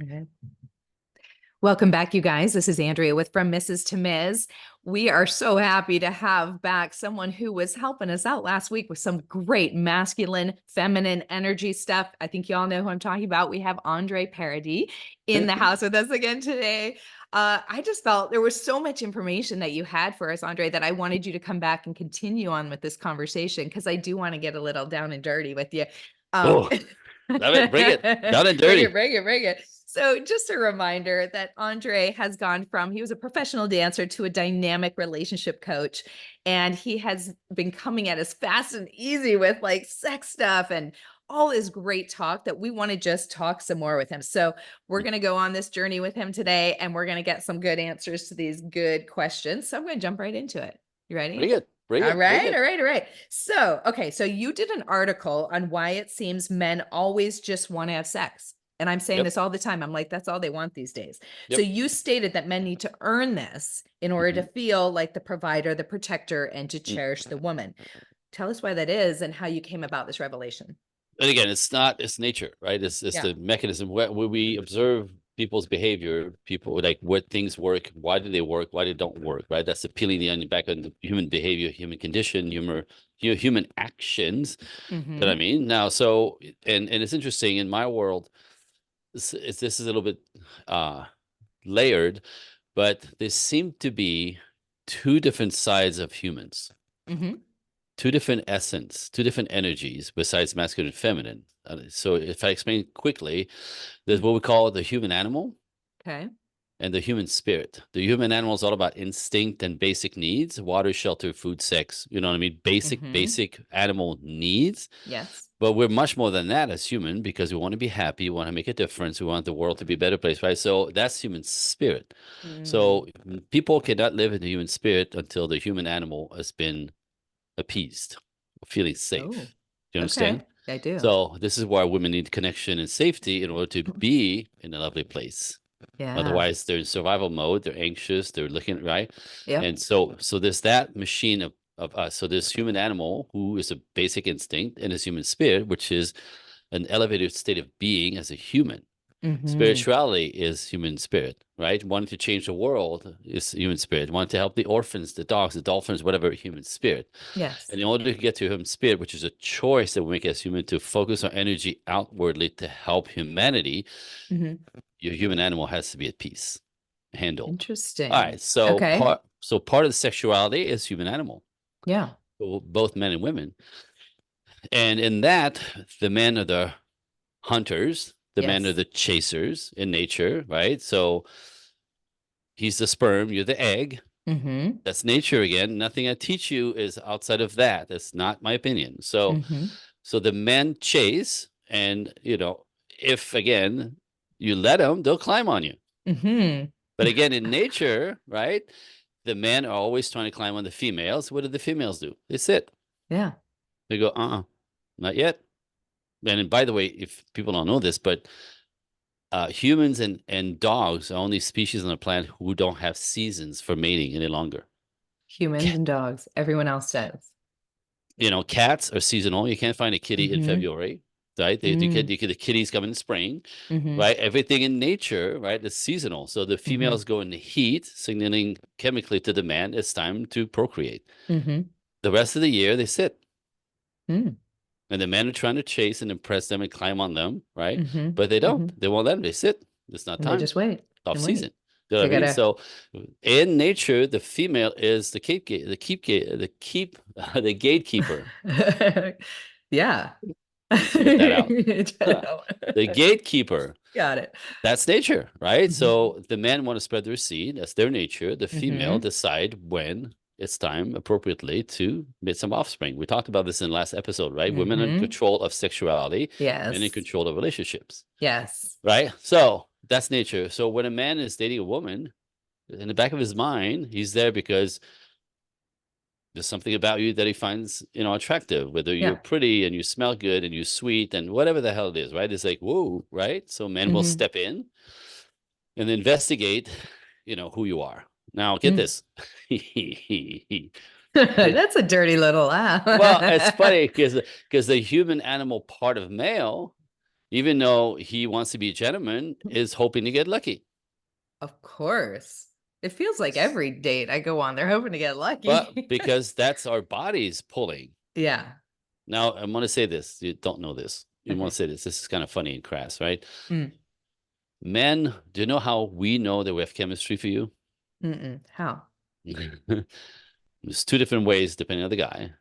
Okay. Welcome back, you guys. This is Andrea with From Mrs. to Ms. We are so happy to have back someone who was helping us out last week with some great masculine, feminine energy stuff. I think you all know who I'm talking about. We have Andre Paradis in the house with us again today. I just felt there was so much information that you had for us, Andre, that I wanted you to come back and continue on with this conversation, because I do want to get a little down and dirty with you. Oh, love it. Bring it down and dirty. Bring it. So just a reminder that Andre has gone from, he was a professional dancer to a dynamic relationship coach. And he has been coming at us fast and easy with like sex stuff and all this great talk that we want to just talk some more with him. So we're going to go on this journey with him today, and we're going to get some good answers to these good questions. So I'm going to jump right into it. You ready? Bring it. All right. So, okay. So you did an article on why it seems men always just want to have sex. And I'm saying this all the time. I'm like, that's all they want these days. So you stated that men need to earn this in order to feel like the provider, the protector, and to cherish the woman. Tell us why that is and how you came about this revelation. And again, it's nature, right? It's the mechanism where we observe people's behavior, people like what things work, why do they work, why they don't work, right? That's the peeling the onion back on the human behavior, human condition, human actions. That I mean now. So and it's interesting in my world. This is a little bit layered, but there seem to be two different sides of humans, two different essence, two different energies besides masculine and feminine. So if I explain quickly, there's what we call the human animal, and the human spirit. The human animal is all about instinct and basic needs: water, shelter, food, sex. You know what I mean? Basic animal needs. Yes. But we're much more than that as human, because we want to be happy, we want to make a difference, we want the world to be a better place, right? So that's human spirit. So people cannot live in the human spirit until the human animal has been appeased, feeling safe. Do you understand? I do. So this is why women need connection and safety in order to be in a lovely place. Yeah. Otherwise, they're in survival mode. They're anxious. They're looking right. Yeah. And so there's that machine of us. So this human animal, who is a basic instinct, and this human spirit, which is an elevated state of being as a human. Spirituality is human spirit, right? Wanting to change the world is human spirit. Wanting to help the orphans, the dogs, the dolphins, whatever, human spirit. Yes. And in order to get to human spirit, which is a choice that we make as human to focus our energy outwardly to help humanity, your human animal has to be at peace, handled. Interesting. All right. So part of the sexuality is human animal. Yeah. So both men and women. And in that, the men are the hunters. The men are the chasers in nature, right? So he's the sperm, you're the egg. That's nature again. Nothing I teach you is outside of that. That's not my opinion. So, so the men chase, and if again you let them, they'll climb on you. But again, in nature, right? The men are always trying to climb on the females. What do the females do? They sit. Yeah. They go, not yet. And by the way, if people don't know this, but humans and dogs are only species on the planet who don't have seasons for mating any longer. Humans and dogs. Everyone else does. Cats are seasonal. You can't find a kitty in February, right? The kitties come in spring, right? Everything in nature, right, is seasonal. So the females go into heat, signaling chemically to the man it's time to procreate. The rest of the year, they sit. And the men are trying to chase and impress them and climb on them, right? But they don't. They won't let them. They sit. It's not time. They just wait. Off season. You know what I mean? So in nature, the female is the gatekeeper. Yeah. Get that out. The gatekeeper. Got it. That's nature, right? So the men want to spread their seed. That's their nature. The female decide when it's time appropriately to make some offspring. We talked about this in the last episode, right? Women in control of sexuality, men in control of relationships. Yes. Right? So that's nature. So when a man is dating a woman, in the back of his mind, he's there because there's something about you that he finds, attractive, whether you're pretty and you smell good and you're sweet and whatever the hell it is, right? It's like, whoa, right? So men will step in and investigate, who you are. Now, get this. That's a dirty little laugh. Well, it's funny because the human animal part of male, even though he wants to be a gentleman, is hoping to get lucky. Of course. It feels like every date I go on, they're hoping to get But lucky. because that's our bodies pulling. Yeah. Now, I'm going to say this. You don't know this. You want Okay. to say this. This is kind of funny and crass, right? Mm. Men, do you know how we know that we have chemistry for you? Mm-mm. How? There's two different ways depending on the guy.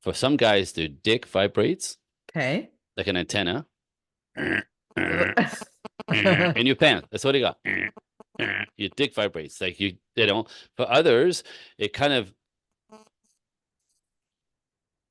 For some guys, their dick vibrates Okay. like an antenna in your pants. That's what he got. Your dick vibrates like you know. For others, it kind of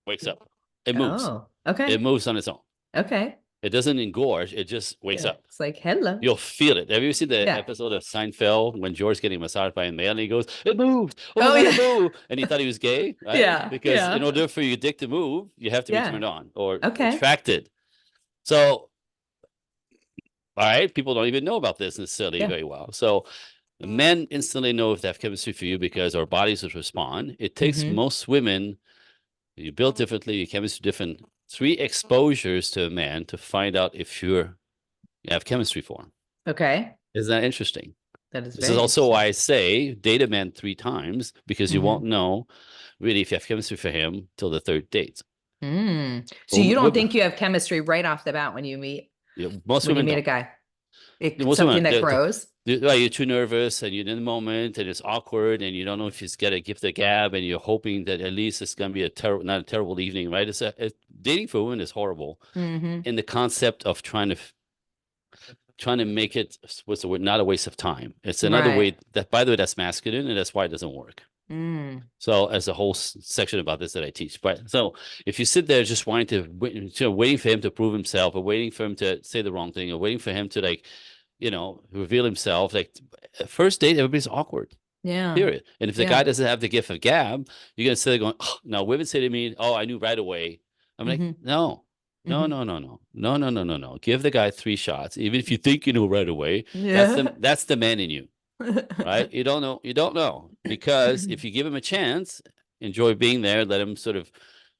wakes up. It moves. Oh, It okay. moves on its own. Okay. It doesn't engorge. It just wakes Yeah. up. It's like, hello. You'll feel it. Have you seen the Yeah. episode of Seinfeld when George's getting massaged by a male and he goes, "It moved! Oh my Oh, God, it yeah. moved!" And he thought he was gay, right? Yeah. Because in Yeah. order for your dick to move, you have to be Yeah. turned on or Okay. attracted. So, all right, people don't even know about this necessarily Yeah. very well. So, men instantly know if they have chemistry for you because our bodies will respond. It takes Mm-hmm. most women, you build differently, your chemistry different, 3 exposures to a man to find out if you have chemistry for him. Okay. Isn't that interesting? That is This is very also interesting. why I say date a man 3 times because you Mm-hmm. won't know really if you have chemistry for him till the 3rd date. Mm. So you don't Women, think you have chemistry right off the bat most when you women meet a don't. guy? It's Most something women, that grows. you're too nervous and you're in the moment and it's awkward and you don't know if he's got to give the gab and you're hoping that at least it's going to be not a terrible evening, right? Dating for women is horrible Mm-hmm. in the concept of trying to make it, what's the word, not a waste of time. It's another Right. way that, by the way, that's masculine and that's why it doesn't work. Mm. So as a whole section about this that I teach. But so if you sit there just wanting to, waiting for him to prove himself or waiting for him to say the wrong thing or waiting for him to reveal himself, like first date, everybody's awkward. Yeah. Period. And if the guy Yeah. doesn't have the gift of gab, you're gonna sit there going, oh, now women say to me, "Oh, I knew right away." I'm like, Mm-hmm. no, no, Mm-hmm. no, no, no, no, no, no, no, no. Give the guy 3 shots, even if you think you know right away. Yeah. That's the man in you, right? You don't know, because if you give him a chance, enjoy being there, let him sort of,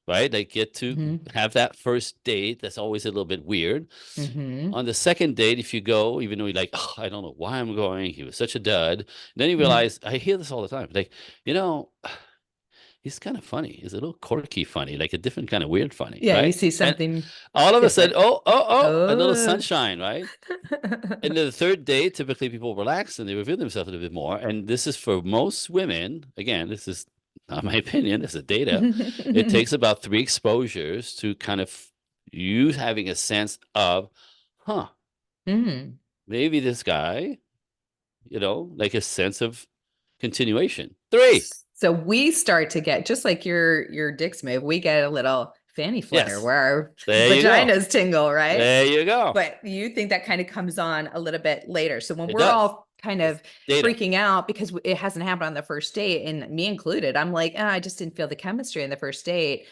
right, like get to Mm-hmm. have that first date. That's always a little bit weird. Mm-hmm. On the second date, if you go, even though you're like, oh, I don't know why I'm going, he was such a dud. Then you Mm-hmm. realize, I hear this all the time, like, you know, he's kind of funny. He's a little quirky funny, like a different kind of weird funny, Yeah, you right? see And something all of a sudden, different. a little Oh. sunshine, right? And then the third date, typically people relax and they reveal themselves a little bit more. And this is for most women. Again, this is not my opinion. This is data. It takes about 3 exposures to kind of you having a sense of, huh, Mm. maybe this guy, like a sense of continuation. 3. So we start to get just like your dicks move, we get a little fanny flutter Yes. where our There you go. vaginas tingle, right? There you go. But you think that kind of comes on a little bit later. So when It we're does. all kind It's of data. freaking out because it hasn't happened on the first date, and me included, I'm like, I just didn't feel the chemistry in the first date.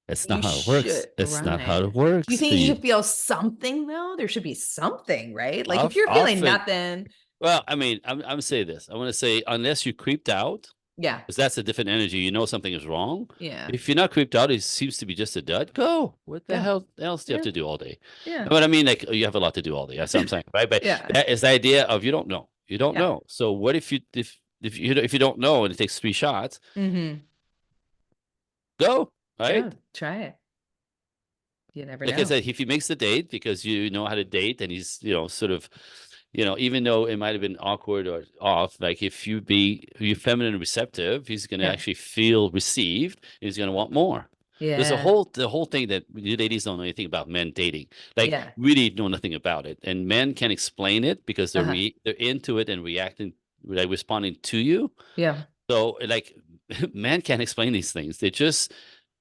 It's You not how it works. should, It's not how right? it Do you works for think you you. should feel something though? There should be something, right? Like if you're feeling Often, nothing, well, I mean, I'm gonna say this. I want to say unless you creeped out, yeah, because that's a different energy. You know something is wrong. yeah, If you're not creeped out, it seems to be just a dud. Go. What the yeah, hell else do you have yeah, to do all day? yeah, But I mean, like you have a lot to do all day. That's what I'm saying, right? But yeah, that is the idea of you don't know. You don't yeah. know. So what if you don't know and it takes 3 shots? Mm-hmm. Go, right? Go try it. You never Like I know. said, if he makes the date because you know how to date and he's, sort of, even though it might have been awkward or off, like if you feminine and receptive, he's going to Yeah, actually feel received and he's going to want more. There's yeah, the whole thing that you ladies don't know anything about men dating, like yeah. really know nothing about it. And men can explain it because Uh-huh. they're into it and reacting, like responding to you. Yeah. So like men can't explain these things. They just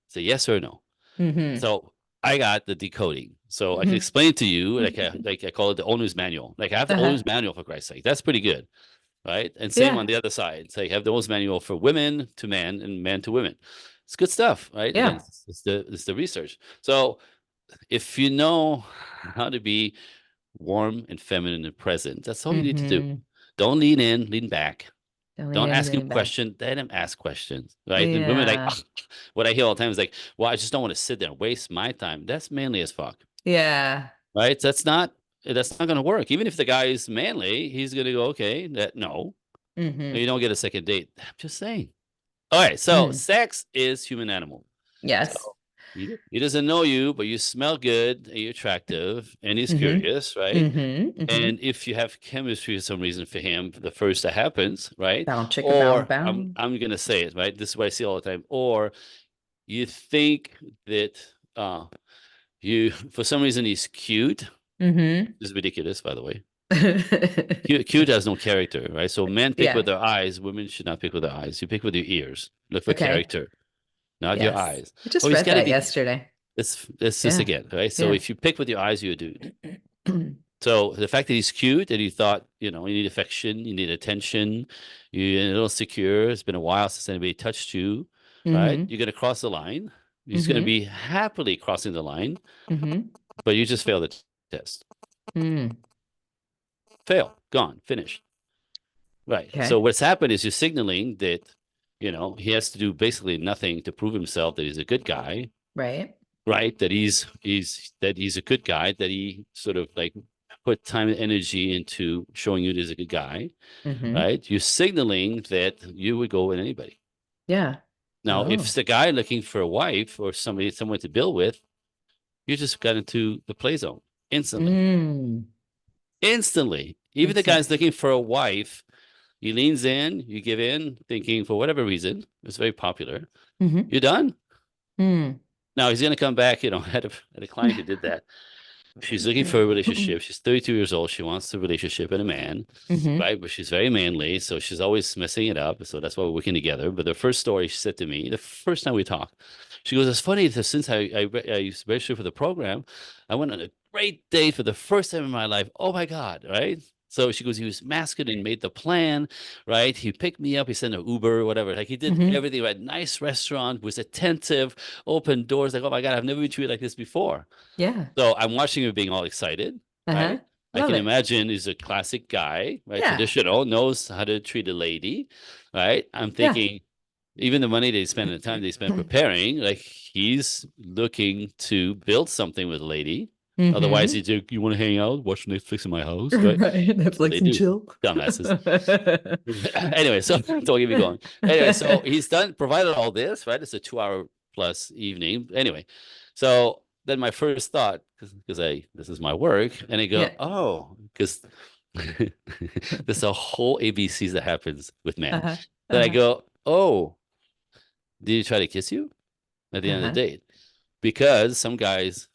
say yes or no. Mm-hmm. So I got the decoding. So I can Mm-hmm. explain to you, like I call it the owner's manual. Like I have the Uh-huh. owner's manual for Christ's sake. That's pretty good, right? And same on Yeah. the other side. So you have the owner's manual for women to men and men to women. It's good stuff, right? Again, Yeah. it's the research. So if you know how to be warm and feminine and present, that's all you need to do. Mm-hmm. Don't lean in, lean back. Don't ask him anything back. questions. Let him ask questions, right? And women are like, Yeah. what I hear all the time is like, well, I just don't want to sit there and waste my time. That's manly as fuck, Yeah. right? That's not going to work. Even if the guy is manly, he's going to go, okay, no, Mm-hmm. you don't get a second date. I'm just saying. All right, so Mm. sex is human animal. So Yes. he doesn't know you, but you smell good and you're attractive, and he's Mm-hmm. curious, right? Mm-hmm. Mm-hmm. And if you have chemistry for some reason for him, the first that happens, right? Bound chicka bound Or I'm bound. I'm gonna say it, right? This is what I see all the time. Or you think that you for some reason he's cute. Mm-hmm. This is ridiculous, by the way. Cute has no character, right? So men pick with Yeah. their eyes, women should not pick with their eyes. You pick with your ears. Look for Okay. character, not your Yes. eyes. I Oh, just he's read got to that be. yesterday. It's just Yeah. again, right? So Yeah. if you pick with your eyes, you're a dude. So the fact that he's cute and you thought, you need affection, you need attention, you're a little secure. It's been a while since anybody touched you, right? Mm-hmm. You're gonna cross the line. He's gonna Mm-hmm. be happily crossing the line, Mm-hmm. but you just failed the test. Mm. Fail, gone, finished. Right. So Okay. what's happened is you're signaling that, he has to do basically nothing to prove himself that he's a good guy, Right. right? That he's a good guy, that he sort of like put time and energy into showing you that he's a good guy, Mm-hmm. right? You're signaling that you would go with anybody. Yeah. Now, if Oh. it's a guy looking for a wife or someone to build with, you just got into the play zone instantly. Mm. Instantly. Even the guy's Instantly. looking for a wife, he leans in, you give in, thinking for whatever reason, it's very popular. Mm-hmm. You're done. Mm. Now he's going to come back. I had a client who did that. She's looking for a relationship. She's 32 years old. She wants a relationship and a man, Mm-hmm. right? But she's very manly, so she's always messing it up. So that's why we're working together. But the first story she said to me, the first time we talked, she goes, "It's funny that since I registered for the program, I went on a great date for the first time in my life. Oh my God, right?" So she goes, he was masculine, made the plan, right? He picked me up, he sent an Uber, whatever. Like he did Mm-hmm. everything right. Nice restaurant, was attentive, open doors. Like, oh my God, I've never been treated like this before. Yeah. So I'm watching him being all excited, Uh-huh. right? I Love can it. imagine he's a classic guy, right? Yeah. Traditional, knows how to treat a lady, right? I'm Yeah. thinking even the money they spend and the time they spend preparing, like he's looking to build something with a lady. Otherwise, Mm-hmm. you want to hang out, watch Netflix in my house, right? Right. That's what Netflix they and do. chill. Dumbasses. Anyway, so don't get me going. Anyway, so he's done provided all this, right? It's a 2 hour plus evening. Anyway, so then my first thought, because I this is my work, and I go, Yeah. oh, because there's a whole ABCs that happens with men. Uh-huh. Then I Uh-huh. go, oh, did he try to kiss you at the end of Uh-huh. the date? Because some guys,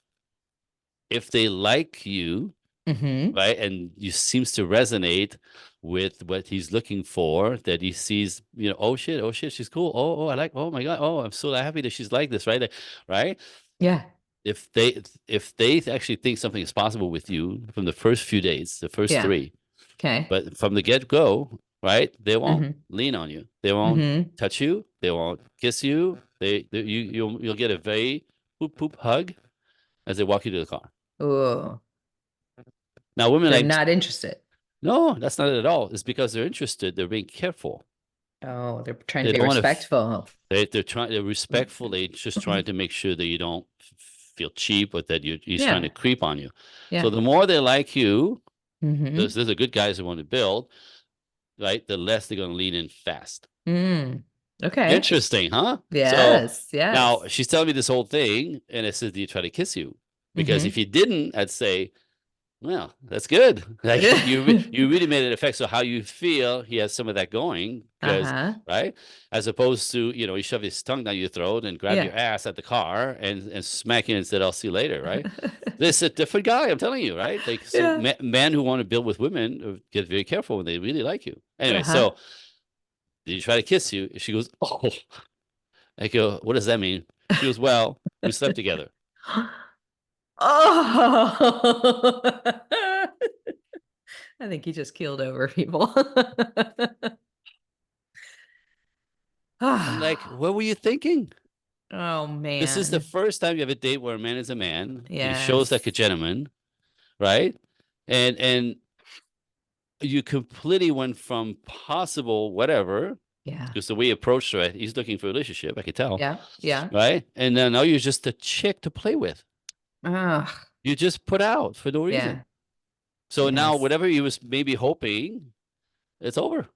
if they like you, Mm-hmm. right? And you seems to resonate with what he's looking for, that he sees, oh shit, she's cool. Oh my God. Oh, I'm so happy that she's like this, right? Right? Yeah. If they actually think something is possible with you from the first few days, the first Yeah. three, Okay. but from the get-go, right? They won't Mm-hmm. lean on you. They won't Mm-hmm. touch you. They won't kiss you. You'll get a very poop poop hug as they walk you to the car. Oh, Now, women they're like, not interested. no, that's not it at all. It's because they're interested. They're being careful. Oh, they're trying to They be don't want to. respectful. They're respectful. They're just trying to make sure that you don't feel cheap, or that he's trying to Yeah. creep on you. So Yeah. the more they like you, Mm-hmm. there's a good guys who want to build, right? The less they're going to lean in fast. Mm. Okay. Interesting, huh? So Yes. now Yes. she's telling me this whole thing, and I said, "Do you try to kiss you?" Because if Mm-hmm. he didn't, I'd say, well, that's good. Like you really made it affect. So how you feel, he has some of that going, because Uh-huh. right, as opposed to he shoved his tongue down your throat and grabbed Yeah. your ass at the car and smack you and said, "I'll see you later." Right? This is a different guy. I'm telling you, right? Like so, Yeah. men who want to build with women get very careful when they really like you. Anyway, Uh-huh. so did he try to kiss you? She goes, "Oh." I go, "What does that mean?" She goes, "Well, we slept together." Oh, I think he just keeled over people. I'm like, Ah, "What were you thinking?" oh This is the man. first time you have a date where a man is a man. He shows like a Yes. gentleman, right? And you completely went from possible whatever, Yeah. because the way he approached her, he's looking for a relationship, I could tell. Yeah. Yeah. Right. And then now you're just a chick to play with. Ugh. You just put out for no Yeah. reason. So now Yes. whatever he was maybe hoping, it's over.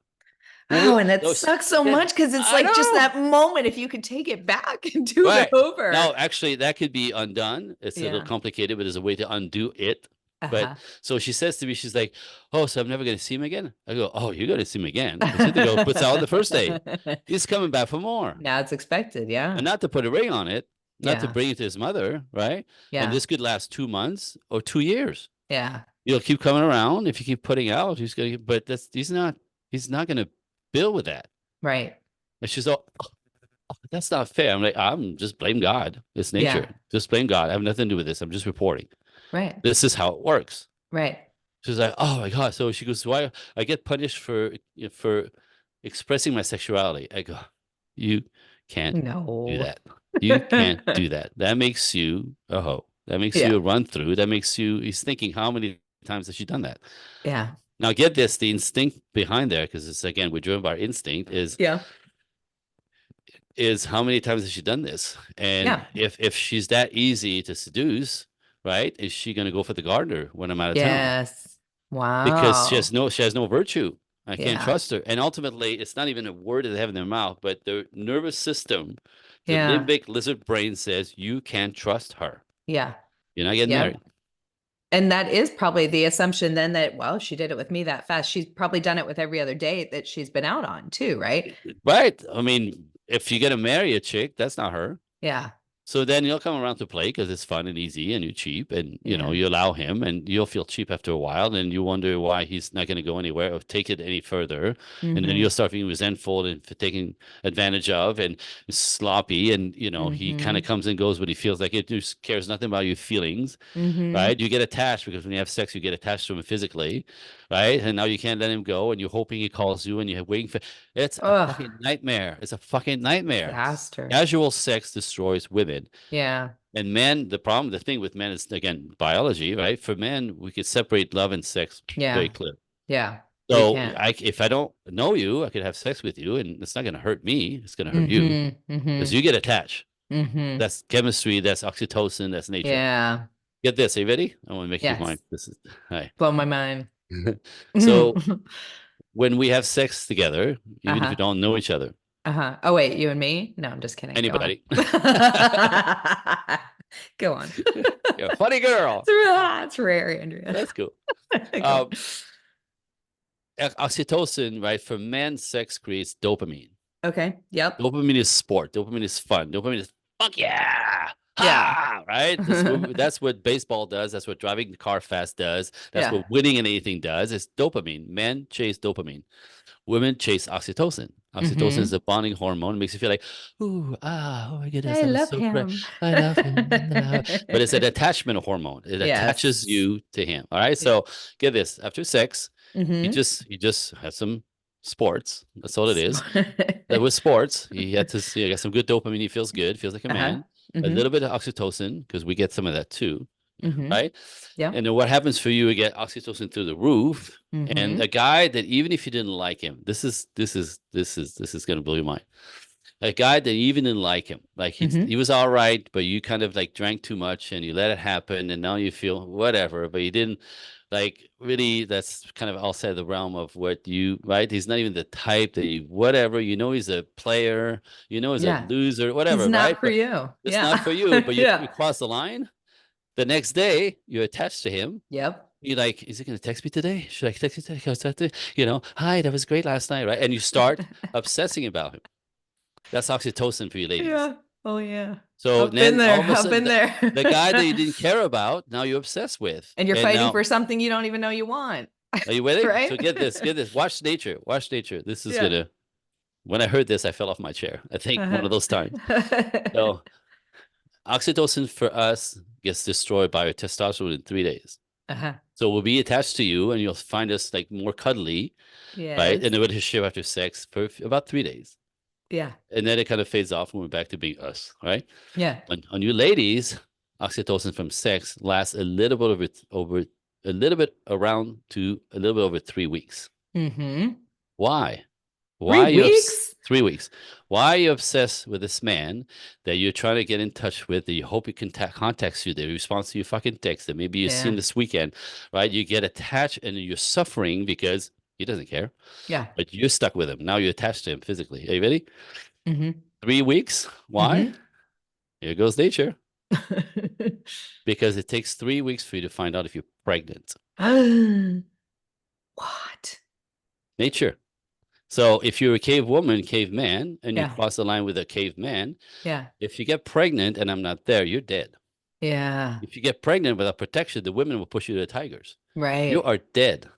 Oh, and that No, sucks so yeah, much because it's I like just know. that moment if you could take it back and do it Right. Now, over. actually, that could be undone. It's a little Yeah. complicated, but there's a way to undo it. But Uh-huh. so she says to me, she's like, "Oh, so I'm never going to see him again?" I go, "Oh, you're going to see him again." Because he go puts out the first day. He's coming back for more. Now it's expected. Yeah. And not to put a ring on it, not to Yeah. bring it to his mother, right? And Yeah. this could last 2 months or 2 years. Yeah. You'll keep coming around if you keep putting out. He's gonna, but he's not gonna bill with that. Right. And she's all, "Oh, that's not fair." I'm like, I'm just blame God. It's nature. Yeah. Just blame God. I have nothing to do with this. I'm just reporting. Right. This is how it works. Right. She's like, "Oh my God." So she goes, "Why I get punished for expressing my sexuality?" I go, "You can't do No. that. You can't do that. That makes you a hoe. That makes Yeah. you a run through. That makes you." He's thinking, how many times has she done that? Yeah. Now, get this: the instinct behind there, because it's again we're driven by our instinct, Yeah. is how many times has she done this? And Yeah. if she's that easy to seduce, right? Is she going to go for the gardener when I'm out of town? Yes. Because Wow. she has no virtue. I can't Yeah. trust her. And ultimately, it's not even a word that they have in their mouth, but the nervous system, the Yeah. limbic lizard brain says you can't trust her. Yeah. You're not getting Yep. married. And that is probably the assumption then that, well, she did it with me that fast. She's probably done it with every other date that she's been out on too, right? Right. I mean, if you're gonna marry a chick, that's not her. Yeah. So then you'll come around to play because it's fun and easy and you're cheap and Yeah. you allow him and you'll feel cheap after a while and you wonder why he's not going to go anywhere or take it any further. And then you'll start feeling resentful and for taking advantage of and sloppy and he kind of comes and goes, but he feels like it just cares nothing about your feelings, right? You get attached because when you have sex, you get attached to him physically, right? And now you can't let him go and you're hoping he calls you and you're waiting for it's a Ugh. fucking nightmare. It's a fucking nightmare. Disaster. Casual sex destroys women. Yeah. And men, the thing with men is, again, biology, right? For men, we could separate love and sex Yeah. very clear. Yeah. So if I don't know you, I could have sex with you and it's not going to hurt me. It's going to hurt you because you get attached. That's chemistry. That's oxytocin. That's nature. Yeah. Get this. Are you ready? I want to make you Yes. mine. This is, hi. Blow my mind. So when we have sex together, even if Uh-huh. you don't know each other, Oh, wait, you and me? No, I'm just kidding. anybody, Go on. you're a funny girl. It's rare, Andrea. That's cool. Go. Oxytocin, right? For men, sex creates dopamine. Okay. Yep. Dopamine is sport. Dopamine is fun. Dopamine is fuck yeah. Yeah. Ha! Right? That's what baseball does. That's what driving the car fast does. That's Yeah. what winning in anything does. It's dopamine. Men chase dopamine. Women chase oxytocin. Oxytocin is a bonding hormone. It makes you feel like, ooh, oh my goodness, I that was love so him. great. I love him. But it's an attachment hormone. It attaches you to him. All right. So get this. After sex, you just have some sports. That's all it is. That was sports. He had to see, I got some good dopamine. He feels good. Feels like a man. A little bit of oxytocin because we get some of that too. Right. Yeah. And then what happens for you? You get oxytocin through the roof. And a guy that even if you didn't like him, this is gonna blow your mind. A guy that even didn't like him, like he was all right, but you kind of like drank too much and you let it happen, and now you feel whatever, but you didn't like really. That's kind of outside the realm of what you right. He's not even the type that you whatever. He's a player. He's a loser. Whatever. He's not right? for But you. it's not for you. But you cross the line. The next day, you're attached to him. Yep. You're like, is he going to text me today? Should I text you today? Hi, that was great last night, right? And you start obsessing about him. That's oxytocin for you ladies. Yeah. Oh, yeah. So I've then been there. all of a I've sudden, been there. the guy that you didn't care about, now you're obsessed with. And you're fighting for something you don't even know you want. Are you with it? Right? So get this. Watch nature. This is gonna. When I heard this, I fell off my chair. I think one of those times. So oxytocin for us gets destroyed by our testosterone in 3 days. So we'll be attached to you and you'll find us like more cuddly, right? And the relationship after sex for about 3 days. Yeah. And then it kind of fades off when we're back to being us, right? Yeah. On you ladies, oxytocin from sex lasts a little bit over a little bit around to a little bit over 3 weeks. Mm-hmm. Why? 3 Why are you weeks? 3 weeks? Why are you obsessed with this man that you're trying to get in touch with, that you hope he contacts you, that he responds to your fucking text, that maybe you see him Yeah. this weekend, right? You get attached and you're suffering because he doesn't care, Yeah. but you're stuck with him. Now you're attached to him physically. Are you ready? Mm-hmm. 3 weeks. Why? Mm-hmm. Here goes nature. Because it takes 3 weeks for you to find out if you're pregnant. What? Nature. So if you're a cave woman, caveman, and you Yeah. cross the line with a caveman, Yeah. if you get pregnant and I'm not there, you're dead. Yeah. If you get pregnant without protection, the women will push you to the tigers. You Right. are dead.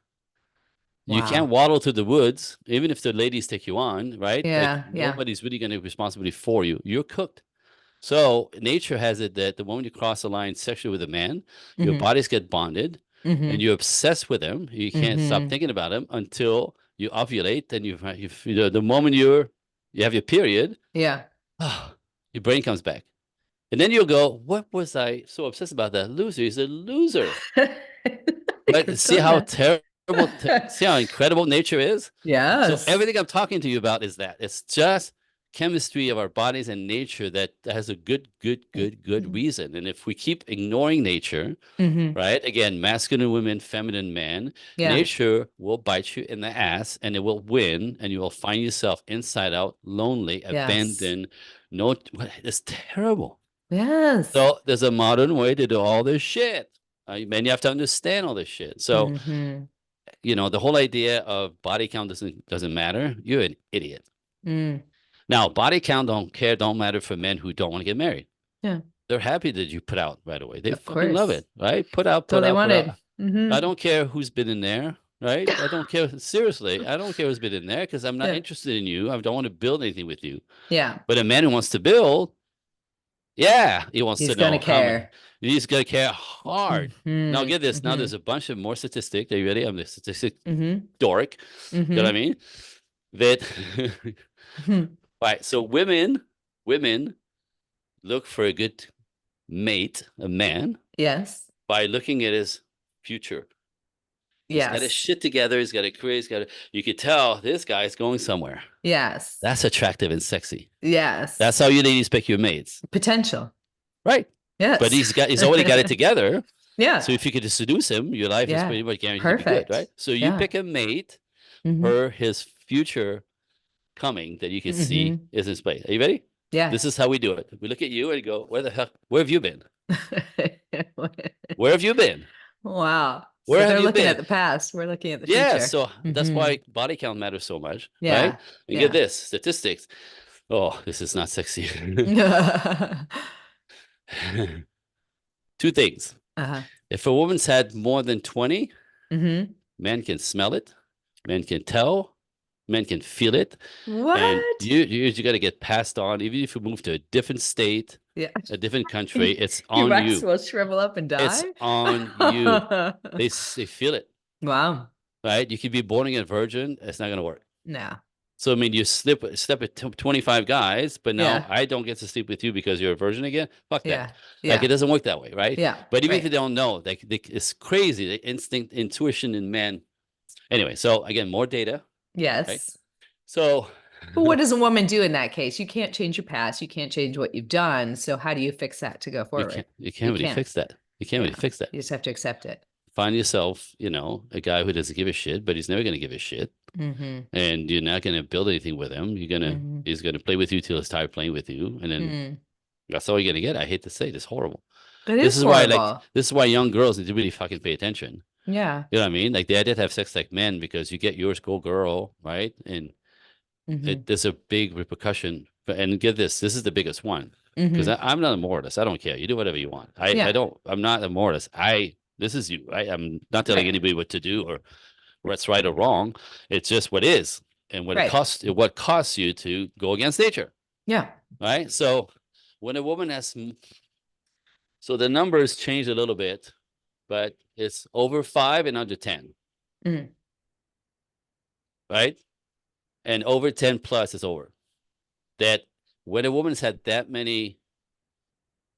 You can't Wow. waddle to the woods, even if the ladies take you on, right? Like Yeah. Yeah. nobody's really going to be responsibility for you. You're cooked. So nature has it that the moment you cross the line sexually with a man, your Mm-hmm. bodies get bonded and Mm-hmm. you're obsessed with him. You can't stop Mm-hmm. thinking about him until you ovulate. And the moment you have your period, Yeah. your brain comes back. And then you'll go, what was I so obsessed about that loser? He's a loser. But You're see how gonna. terrible, see how incredible nature is? So Yes. everything I'm talking to you about is that it's just chemistry of our bodies and nature that has a good reason. And if we keep ignoring nature, Mm-hmm. right? Again, masculine women, feminine man, Yeah. nature will bite you in the ass and it will win, and you will find yourself inside out, lonely, Yes. abandoned. No, it's terrible. Yes. So there's a modern way to do all this shit. And you have to understand all this shit. So, Mm-hmm. the whole idea of body count doesn't matter. You're an idiot. Mm. Now, body count don't matter for men who don't want to get married. Yeah. They're happy that you put out right away. They Of fucking love course. it, right? Put out, That's all put they out, put wanted. out. I Mm-hmm. don't care who's been in there, right? I don't care. Seriously, I don't care who's been in there because I'm not Yeah. interested in you. I don't want to build anything with you. Yeah. But a man who wants to build, yeah, he wants to He's gonna know how many. care. He's gonna care hard. Now Mm-hmm. get this. Now Mm-hmm. there's a bunch of more statistics. Are you ready? I'm the statistic Mm-hmm. dork. You know what I Mm-hmm. mean? That Mm-hmm. right. So women look for a good mate, a man, Yes. by looking at his future. He's got his Yes. shit together. He's got a career. You could tell this guy's going somewhere. Yes. That's attractive and sexy. Yes. That's how you ladies pick your mates. Potential. Right. But Yes. he's already got it together. Yeah. So if you could just seduce him, your life is Yeah. pretty much guaranteed to be good, Perfect. right? So you Yeah. pick a mate Mm-hmm. for his future coming that you can see Mm-hmm. is in space. Are you ready? Yeah. This is how we do it. We look at you and go, where have you been? Where have you been? Wow. Where So have they're you looking at been? the past. We're looking at the Yeah, future. so that's Mm-hmm. why body count matters so much, Yeah. right? And Yeah. get this, statistics. Oh, this is not sexy. Two things. Uh-huh. If a woman's had more than 20, Mm-hmm. men can smell it, men can tell, men can feel it. And What? you got to get passed on. Even if you move to a different state, Yeah. a different country, it's You on might as you. well shrivel up and It's die. on you. They feel it, Wow. right? You could be born again virgin. It's not going to work. No. So, I mean, you step with 25 guys, but now Yeah. I don't get to sleep with you because you're a virgin again. Fuck Yeah. that. Yeah. Like, it doesn't work that way, right? Yeah. But even if Right. you don't know, it's crazy. The instinct, intuition in men. Anyway, so again, more data, right? Yes. So, But what does a woman do in that case? You can't change your past. You can't change what you've done. So how do you fix that to go forward? you can't really can't. fix that. You can't really Yeah. fix that. You just have to accept it. Find yourself, a guy who doesn't give a shit, but he's never going to give a shit. Mm-hmm. And you're not going to build anything with him. He's going to play with you till he's tired playing with you. And then that's all you're going to get. I hate to say it. It's horrible. This is horrible. This is why young girls need to really fucking pay attention. Yeah. You know what I mean? Like they did have sex like men because you get yours, go girl, right? And there's a big repercussion. And get this is the biggest one. Because I'm not a moralist. I don't care. You do whatever you want. I'm not a moralist. This is you, right? I'm not telling anybody what to do or what's right or wrong. It's just what is. And what costs you to go against nature. Yeah. Right. So when a woman so the numbers change a little bit, but it's over 5 and under 10. Right. And over 10 plus is over. That when a woman's had that many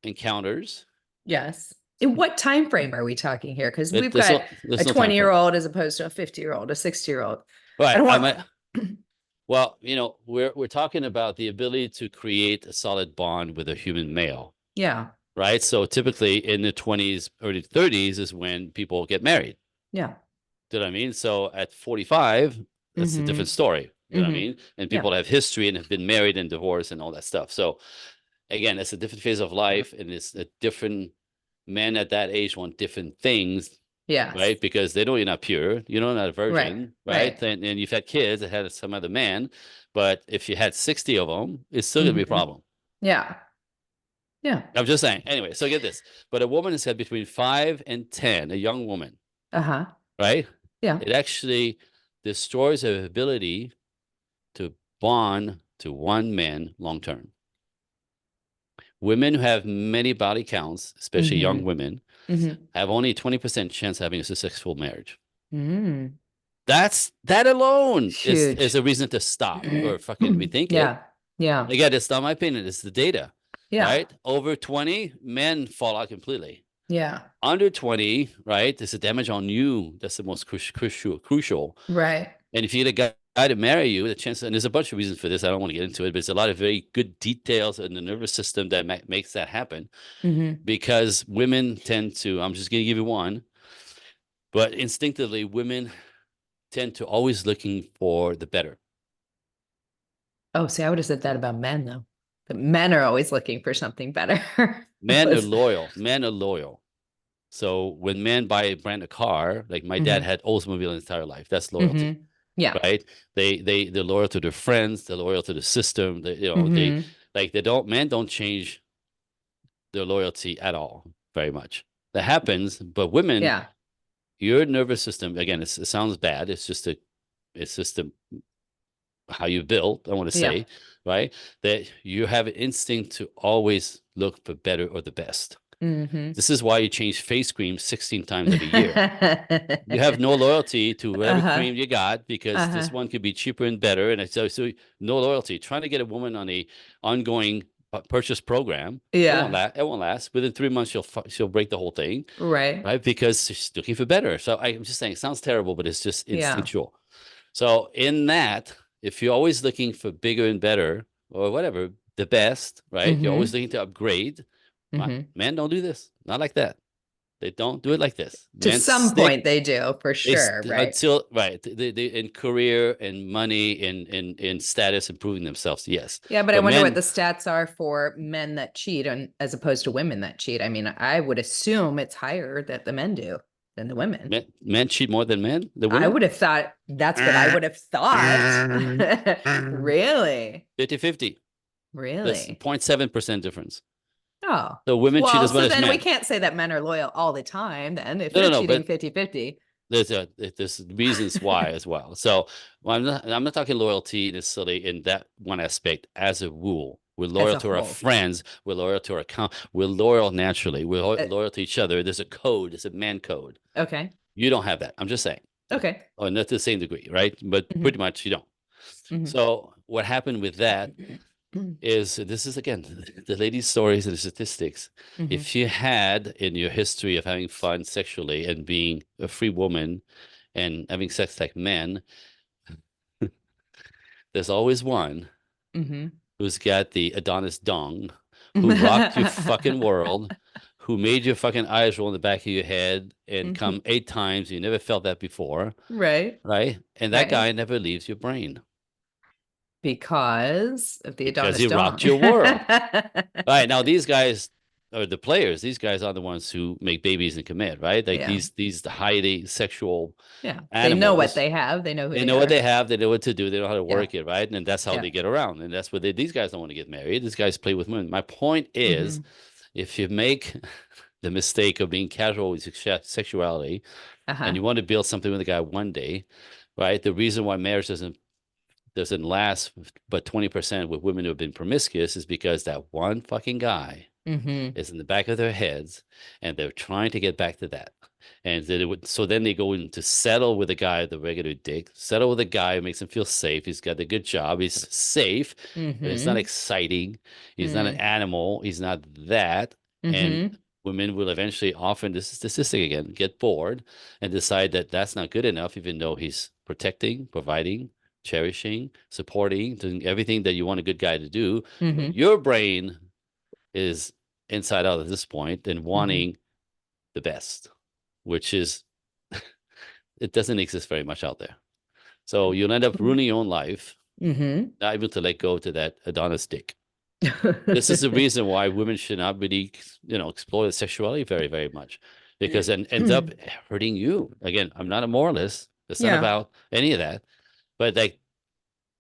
encounters, Yes. In what time frame are we talking here? Because It, we've got a there's no time frame. 20-year-old as opposed to a 50-year-old, a 60-year-old. I Right. don't I want. mean, well, we're talking about the ability to create a solid bond with a human male, Yeah. right? So typically in the 20s, early 30s is when people get married. Yeah. Do you know what I mean? So at 45, that's a Mm-hmm. different story. You know what I Mm-hmm. mean? And Yeah. people have history and have been married and divorced and all that stuff. So again, it's a different phase of life, and it's a different men at that age want different things, Yes. right? Because they know you're not pure, you know, not a Right. virgin, right? Right. And you've had kids that had some other man, but if you had 60 of them, it's still gonna be a Mm-hmm. problem. Yeah. Yeah. I'm just saying. Anyway, so get this. But a woman has had between 5 and 10, a young woman, Uh-huh. right? Yeah. It actually destroys her ability to bond to one man long term. Women who have many body counts, especially young Mm-hmm. women, Mm-hmm. have only 20% chance of having a successful marriage. Mm. That alone is Huge. a reason to stop or fucking rethink it. Yeah. Yeah. Again, it's not my opinion, it's the data, Yeah. right? Over 20, men fall out completely. Yeah. Under 20, right? There's a damage on you. That's the most crucial. Right. And if you get a guy to marry you, the chance, and there's a bunch of reasons for this. I don't want to get into it, but it's a lot of very good details in the nervous system that makes that happen. Mm-hmm. Because women tend to, I'm just going to give you one, but instinctively, women tend to always looking for the better. Oh, see, I would have said that about men, though. But men are always looking for something better. Men are loyal. Men are loyal. So when men buy a brand of car, like my dad Mm-hmm. had Oldsmobile his entire life, that's loyalty. Mm-hmm. Yeah. Right? They're loyal to their friends, they're loyal to the system. Mm-hmm. They don't men don't change their loyalty at all very much. That happens, but women, Yeah. your nervous system, again, it sounds bad. It's just a how you built, I want to Yeah. say, right? That you have an instinct to always look for better or the best. Mm-hmm. This is why you change face cream 16 times every year. You have no loyalty to whatever Uh-huh. cream you got because Uh-huh. this one could be cheaper and better. And so no loyalty. Trying to get a woman on a ongoing purchase program, Yeah. it won't last. Within 3 months, she'll break the whole thing, Right. right? Because she's looking for better. So I'm just saying, it sounds terrible, but it's just Yeah. instinctual. So in that, if you're always looking for bigger and better or whatever, the best, right? You're always Mm-hmm. looking to upgrade. Mm-hmm. Men don't do this. Not like that. They don't do it like this. To Men some stick point they do, for sure, right? until right. They in career and money in status improving themselves. Yes, Yeah, but I but wonder what men the stats are for men that cheat as opposed to women that cheat. I mean, I would assume it's higher that the men do than the women. men cheat more than men. The I women would have thought that's what I would have thought. Really? 50-50. That's Really? 0.7% difference. Oh. So women cheat Well, as much so as then we men. can't say that men are loyal all the time then if No, they're no, no. cheating But 50-50 there's reasons why as well. So I'm not talking loyalty necessarily in that one aspect as a rule. We're as loyal a to our whole. friends. We're loyal to our account. We're loyal naturally. We're Uh, loyal to each other. There's a code. There's a man code. Okay. You don't have that. I'm just saying. Okay. Or not to the same degree, right? But Mhm. pretty much you don't. Mhm. So what happened with that is this is again the ladies' stories and the statistics. Mhm. If you had in your history of having fun sexually and being a free woman and having sex like men, there's always one Mhm. who's got the Adonis dong, who rocked your fucking world, who made your fucking eyes roll in the back of your head and Mhm. come 8 times. You never felt that before, Right. right? And that Right. guy never leaves your brain Because of the because Adonis he rocked dong. your world. All right, now these guys are the players. These guys are the ones who make babies and commit, right? Like Yeah. these highly sexual Yeah. They know what animals. they have. They know who They they know what are. they have. They know what to do. They know how to Yeah. work it, right? And that's how Yeah. they get around. And that's what these guys don't want to get married. These guys play with women. My point is, Mhm. if you make the mistake of being casual with sexuality and Uh-huh. you want to build something with a guy one day, right? The reason why marriage doesn't last but 20% with women who have been promiscuous is because that one fucking guy Mhm. is in the back of their heads and they're trying to get back to that. And so then they go in to settle with a guy with the regular dick, settle with a guy who makes them feel safe. He's got a good job. He's safe, but it's not Mhm. exciting. He's not an Mm. animal. He's not that. And Mhm. women will eventually, often, this is statistic again, get bored and decide that that's not good enough, even though he's protecting, providing, cherishing, supporting, doing everything that you want a good guy to do. But Mm-hmm. your brain is inside out at this point and Mm-hmm. wanting the best, which is, it doesn't exist very much out there. So you'll end up ruining your own life, Mm-hmm. not able to let go to that Adonis dick. This is the reason why women should not really, explore their sexuality very, very much, because it ends up hurting you. Again, I'm not a moralist. It's not Yeah. about any of that, but like,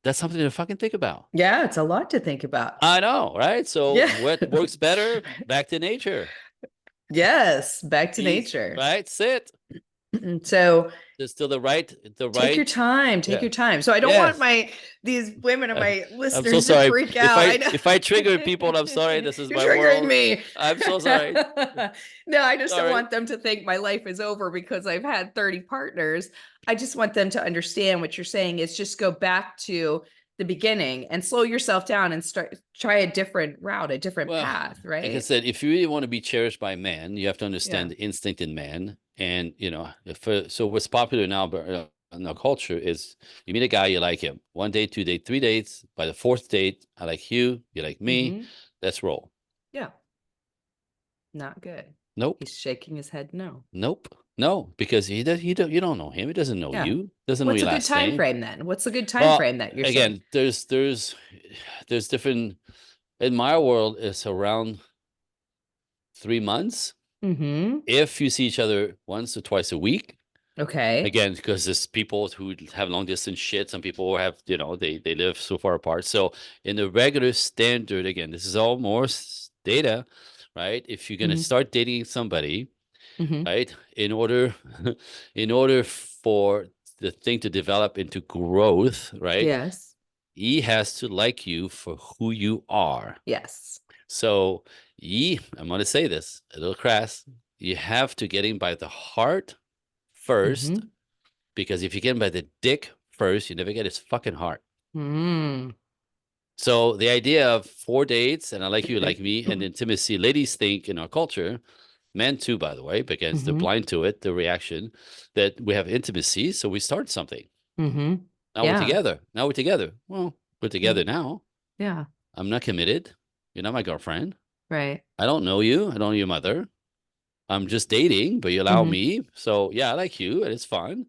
that's something to fucking think about. Yeah, it's a lot to think about. I know, right? So Yeah. what works better? Back to nature. Yes, back to Peace, nature. right? Sit. So There's still the right, take your time, take yeah. your time. So I don't want Yes. these women and my I'm so listeners to sorry. freak If out. I I know. if I trigger people, I'm sorry. This is You're my triggering world. me. I'm so sorry. No, I just don't Sorry. want them to think my life is over because I've had 30 partners. I just want them to understand what you're saying is just go back to the beginning and slow yourself down and try a different route, a different Well, path, like I right? said, if you really want to be cherished by man, you have to Yeah. understand the instinct in man. And so what's popular now, in our culture is you meet a guy, you like him. 1 date, 2 date, 3 dates. By the fourth date, I like you like me. Mm-hmm. Let's roll. Yeah. Not good. Nope. He's shaking his head no. Nope. No, because you don't know him. He doesn't know Yeah. you. Doesn't know What's your a good last time name. frame then? What's a good time Well, frame that you're saying? again, there's different. In my world, it's around 3 months. Mm-hmm. If you see each other once or twice a week, Okay. again, because there's people who have long distance shit. Some people have, they live so far apart. So in the regular standard, again, this is all more data, right? If you're gonna Mm-hmm. start dating somebody, Mm-hmm. right, in order, in order for the thing to develop into growth, right, Yes. he has to like you for who you are. Yes. So I'm gonna say this a little crass. You have to get him by the heart first, Mm-hmm. because if you get him by the dick first, you never get his fucking heart. Mm. So the idea of 4 dates and I like you, like me, and intimacy, ladies think in our culture, men too, by the way, because they're Mm-hmm. blind to it, the reaction that we have intimacy, so we start something. Mm-hmm. Now we're Yeah. together. Now we're together. Well, we're together now. Yeah. I'm not committed. You're not my girlfriend. Right. I don't know you. I don't know your mother. I'm just dating, but you allow Mm-hmm. me. So yeah, I like you and it's fun,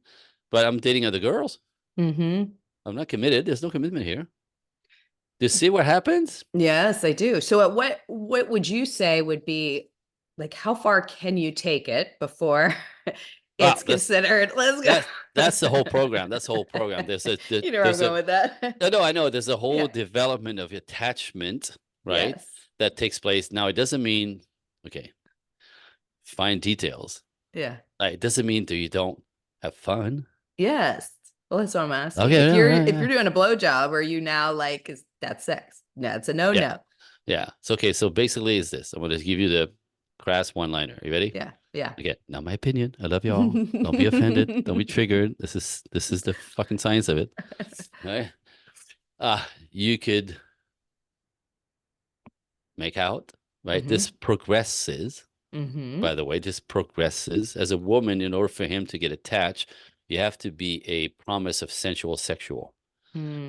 but I'm dating other girls. Mm-hmm. I'm not committed. There's no commitment here. Do you see what happens? Yes, I do. So at what would you say would be like how far can you take it before Ah, it's considered let's go. that's the whole program. That's the whole program. You know where I'm going with that. no, I know there's a whole Yeah. development of attachment, right? Yes. That takes place. Now, it doesn't mean, okay, fine details. Yeah. It doesn't mean that you don't have fun. Yes. Well, that's what I'm asking. Okay, If you're doing a blowjob, are you now like is that sex? No, it's a no. Yeah. So okay. So basically, is this? I'm going to give you the crass one-liner. You ready? Yeah. Yeah. Okay. Now, my opinion. I love you all. Don't be offended. Don't be triggered. This is the fucking science of it. Right? You could make out. Right. Mm-hmm. This progresses. Mm-hmm. By the way, this progresses. As a woman, in order for him to get attached, you have to be a promise of sensual, sexual.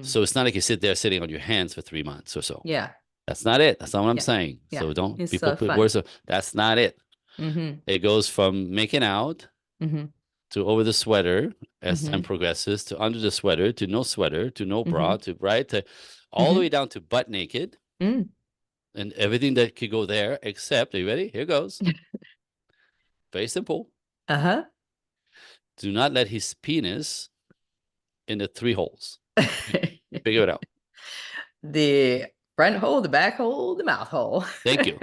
So it's not like you sit there sitting on your hands for 3 months or so. Yeah. That's not it. That's not what I'm saying. Yeah. So don't It's people so put fun. words of that's not it. Mm-hmm. It goes from making out Mm-hmm. to over the sweater as time Mm-hmm. progresses, to under the sweater, to no bra, Mm-hmm. to right, to all the way down to butt naked, Mm. and everything that could go there, except, are you ready? Here goes. Very simple. Uh-huh. Do not let his penis in the 3 holes. Figure it out. The front hole, the back hole, the mouth hole. Thank you.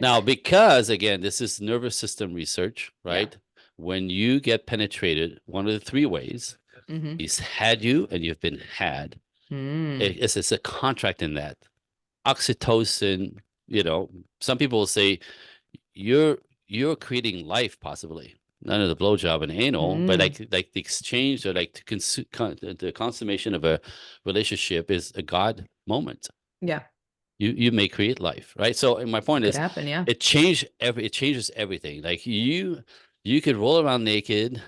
Now, because again, this is nervous system research, right? Yeah. When you get penetrated, one of the 3 ways, he's had you and you've been had. It's a contract in that. Oxytocin, some people will say you're creating life possibly. None of the blowjob and anal, but like the exchange or like the consummation of a relationship is a God moment. Yeah. you may create life, right? So and my point Could is, happen. Yeah. it changes everything. Like you could roll around naked,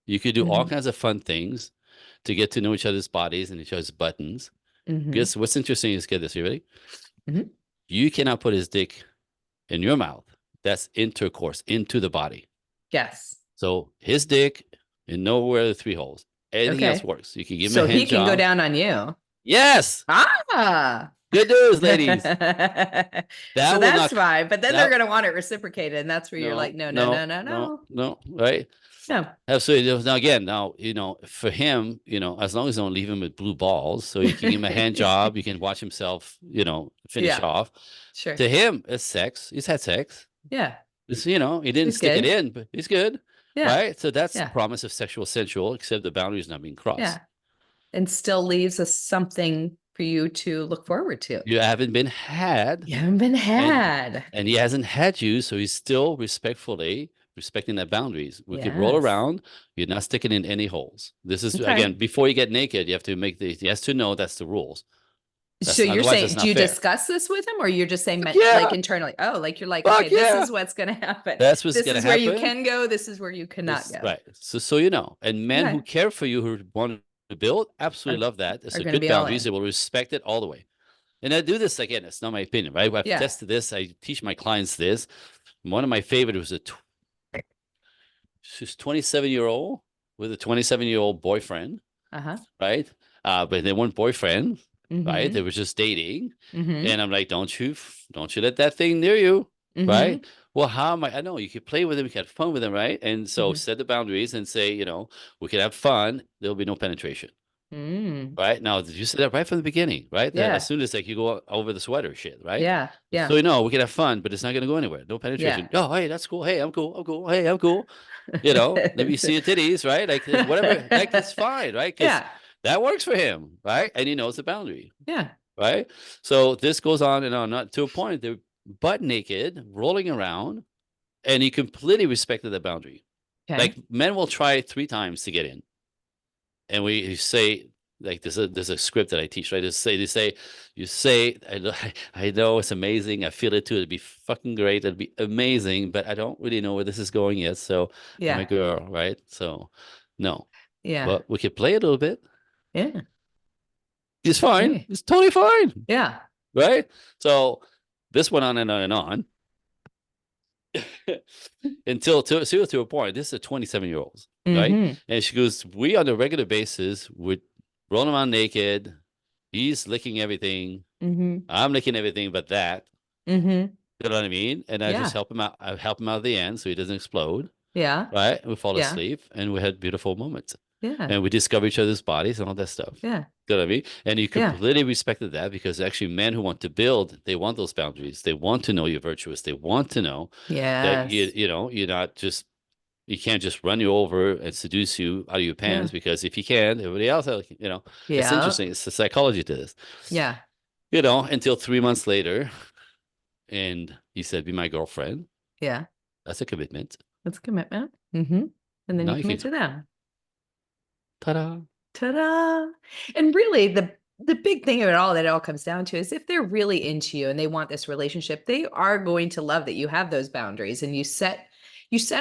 you could do all Hmm. kinds of fun things to get to know each other's bodies and each other's buttons. Hmm. Because what's interesting is, get this, you ready? Hmm. You cannot put his dick in your mouth. That's intercourse into the body. Yes. So his dick in nowhere the three holes. Anything else Okay. works. You can give him a So he hand can go job. down on you. Yes. Ah. Good news, ladies. So That will that's not fine. But then they're that going to want it reciprocated. And that's where you're like, no, no, no, no, no, no, no, no. no, right? No. Absolutely. Now again, for him, as long as you don't leave him with blue balls, so you can give him a hand job, you can watch himself, finish Yeah. off. Sure. To him, it's sex. He's had sex. Yeah. It's, he didn't He's stick it good. in, but he's good. Yeah. Right. So that's the Yeah. promise of sexual sensual, except the boundaries not being crossed. Yeah. And still leaves us something for you to look forward to. You haven't been had, You haven't been and had. and he hasn't had you, so he's still respectfully respecting that boundaries. We could roll Yes. around. You're not sticking in any holes. This is Okay. again before you get naked. You have to he has to know that's the rules. So you're Otherwise that's saying, do not you fair. discuss this with him, or you're just saying Fuck like yeah, internally? Oh, like you're like, okay, fuck this yeah. is what's going to happen. That's what's This gonna is where you happen. can go. This is where you cannot go. Right. So and men who Okay. care for you, who want to build, absolutely Are, love that. It's are a going to good be all boundaries. in. They will respect it all the way. And I do this again. It's not my opinion, right? I've Yeah. tested this. I teach my clients this. One of my favorite was she's 27-year-old with a 27-year-old boyfriend, Uh-huh. right? But they weren't boyfriend, right? They Mm-hmm. were just dating. Mm-hmm. And I'm like, don't you let that thing near you, Mm-hmm. right? Well, how am I know you could play with him, you could have fun with him, right? And so Mm-hmm. set the boundaries and say, we can have fun. There'll be no penetration. Mm. Right now, did you say that right from the beginning, right? That as Yeah. soon as like you go over the sweater shit, right? Yeah. So Yeah. we can have fun, but it's not gonna go anywhere. No penetration. Yeah. Oh, hey, that's cool. Hey, I'm cool. I'm cool. Hey, I'm cool. Let me see your titties, right? Like whatever, like it's fine, right? Because Yeah. that works for him, right? And he knows the boundary, Yeah. right? So this goes on and on, not to a point. They're butt naked, rolling around, and he completely respected the boundary. Okay. Like men will try 3 times to get in, and we say like there's a script that I teach, right? You say I know it's amazing, I feel it too. It'd be fucking great. It'd be amazing, but I don't really know where this is going yet. So I'm a Yeah. girl, right? So no, Yeah. but we could play a little bit. Yeah. It's fine. Okay. It's totally fine, Yeah. right? So this went on and on and on until to a point. This is a 27-year-old, right? Mm-hmm. And she goes, we on a regular basis would roll around naked. He's licking everything. Mm-hmm. I'm licking everything but that. Mm-hmm. You know what I mean? And I just Yeah. help him out. I help him out at the end so he doesn't explode. Yeah. Right? And we fall Yeah. asleep and we had beautiful moments. Yeah. And we discover each other's bodies and all that stuff. Yeah. You know what I mean? And you Yeah. completely respected that, because actually men who want to build, they want those boundaries. They want to know you're virtuous. They want to know that Yes. you're not just, you can't just run you over and seduce you out of your Yeah. pants, because if you can, everybody else, it's Yeah. interesting. It's the psychology to this, Yeah. until 3 months later. And he said, be my girlfriend. Yeah. That's a commitment. That's a commitment. Mm-hmm. And then Now you you commit can, to them. ta-da. Ta-da. And really the big thing of it all that it all comes down to is if they're really into you and they want this relationship, they are going to love that you have those boundaries and you set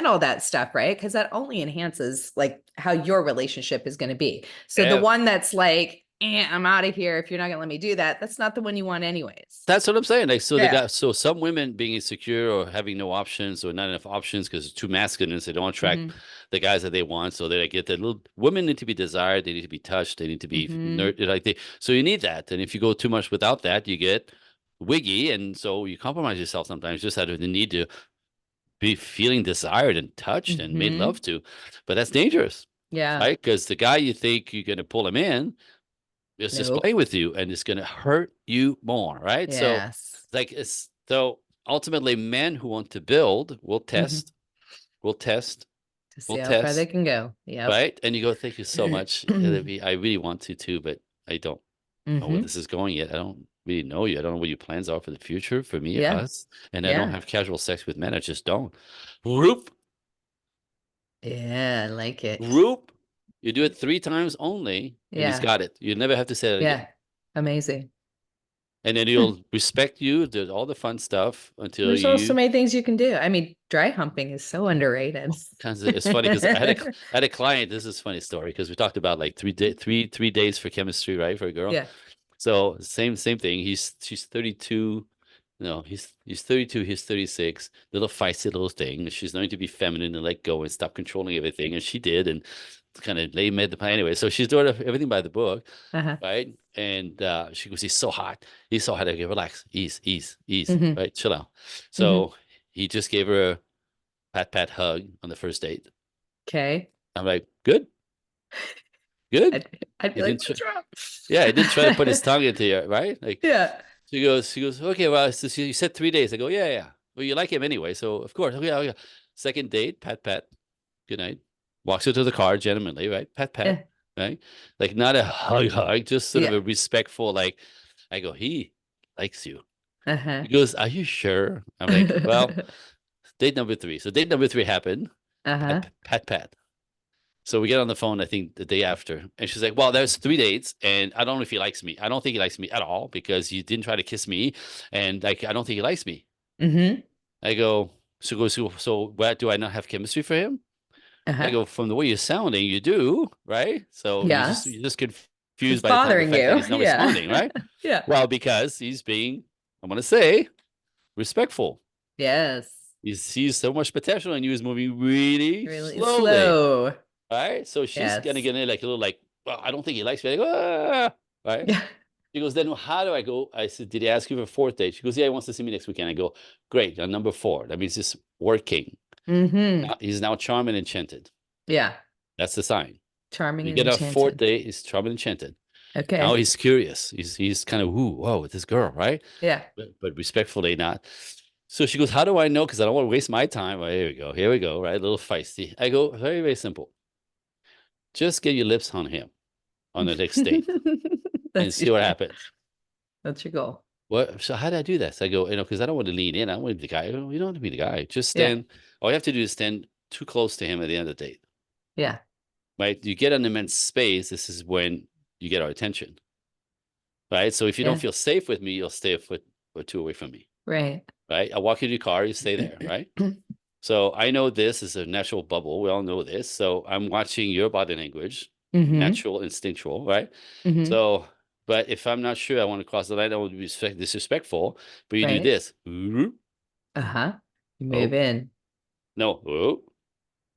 all that stuff, right? Because that only enhances like how your relationship is going to be. So the Yeah, one that's like, I'm out of here if you're not going to let me do that, that's not the one you want anyways. that's what I'm saying. Like, so Yeah. some women being insecure or having no options or not enough options because it's too masculine, so they don't attract Mm-hmm. the guys that they want. So they get that little, women need to be desired. They need to be touched. They need to be Mm-hmm. so you need that. And if you go too much without that, you get wiggy. And so you compromise yourself sometimes just out of the need to be feeling desired and touched and made Mm-hmm. love to. But that's dangerous, Yeah. right? Because the guy you think you're going to pull him in, it's just Nope. playing with you and it's going to hurt you more, right? So Yes. so ultimately men who want to build will Mm-hmm. test, will test, To see will how far they test, can go. Yep. right? And you go, thank you so much. I really want to too, but I don't know where Mm-hmm. this is going yet. I don't really know you. I don't know what your plans are for the future, for me, Yeah. us. And I don't Yeah. have casual sex with men. I just don't. Whoop, Yeah. I like it. whoop. You do it 3 times only, and he's Yeah. got it. You never have to say that again. Yeah. Amazing. and then he'll respect you, do all the fun stuff until There's also so you. many things you can do. I mean, dry humping is so underrated. It's funny because I had a client. This is a funny story because we talked about like 3 days for chemistry, right, for a girl. Yeah. So same thing. She's 32. No, he's 32. He's 36. Little feisty little thing. She's learning to be feminine and let go and stop controlling everything, and she did, and kind of they made the plan anyway. So she's doing everything by the book, Uh-huh. right? And she goes, he's so hot. He's so hot. I go, relax, ease, Hmm. right? Chill out. Hmm. So he just gave her a pat hug on the first date. Okay. I'm like, good, good. I'd be He like, didn't. what's wrong? Yeah, he didn't try to put his tongue into you, right? Like Yeah. she goes, okay, well, so you said 3 days. I go, yeah, yeah. Well, you like him anyway, so of course, okay, okay. Second date, pat, good night. Walks her to the car, gentlemanly, right? Pat, Yeah. right? Like not a hug, just sort of Yeah. a respectful, like. I go, he likes you. Uh-huh. He goes, are you sure? I'm like, well, date number 3. So date number 3 happened. Uh-huh. Pat. So we get on the phone, I think the day after, and she's like, well, there's 3 dates, and I don't know if he likes me. I don't think he likes me at all because he didn't try to kiss me, and like I don't think he likes me. Mm-hmm. I go, so what, do I not have chemistry for him? I Uh-huh. go, from the way you're sounding, you do, right? So Yes. you're just It's confused by the bothering fact that you. he's not Yeah. responding, right? Yeah. Well, because he's being, I'm gonna say, respectful. Yes. He sees so much potential and he was moving really Really slowly. slow. Right? So she's gonna Yes. get in like a little like, well, I don't think he likes me. I go, ah, right? Yeah. She goes, then how do I go? I said, did he ask you for a 4th date? She goes, yeah, he wants to see me next weekend. I go, great, on number 4. That means he's working. Mm-hmm. He's now charmed and enchanted. Yeah. That's the sign. Charming You and get a 4th enchanted. date, he's charmed and enchanted. Now Okay. he's curious. He's kind of, ooh, whoa, with this girl, right? Yeah. But respectfully not. So she goes, how do I know? Because I don't want to waste my time. Well, here we go, right? A little feisty. I go, very, very simple. Just get your lips on him on the next date and That's see what yeah. happens. That's your goal. What? So how did I do this? I go, because I don't want to lean in. I don't want to be the guy. You don't want to be the guy. Just Yeah. stand. All you have to do is stand too close to him at the end of the date, Yeah. right? You get an immense space. This is when you get our attention, right? So if you don't Yeah. feel safe with me, you'll stay a foot or 2 away from me, Right. right? I walk you to your car, you stay there, right? So I know this is a natural bubble. We all know this. So I'm watching your body language, Mm-hmm. natural, instinctual, right? Mm-hmm. So, but if I'm not sure I want to cross the line, I would be disrespectful. But you do Right. this. Uh-huh. You move Oh, in. no. Oh,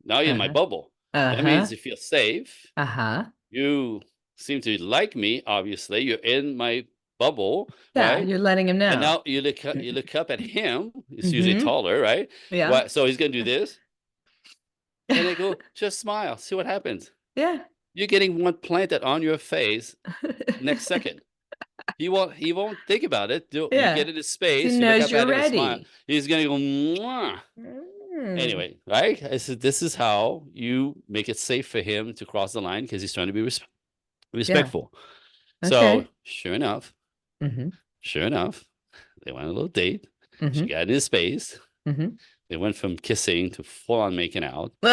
now you're in my Uh-huh. bubble. That Uh-huh. means you feel safe. Uh-huh. You seem to like me, obviously. You're in my bubble, Yeah, right? you're letting him And know. now you look up at him. He's usually Mm-hmm. taller, right? Yeah. What? So he's gonna do this. And I go, just smile, see what happens. Yeah. You're getting one planted on your face next second. He won't think about it. You Yeah. get in his He space, you look knows up you're at him and smile. ready. He's gonna go, mwah. Mm. Anyway, right? I said, this is how you make it safe for him to cross the line because he's trying to be Yeah. respectful. So Okay. Mm-hmm. sure enough, they went on a little date. She Mm-hmm. got in his space. Mm-hmm. They went from kissing to full on making out, She's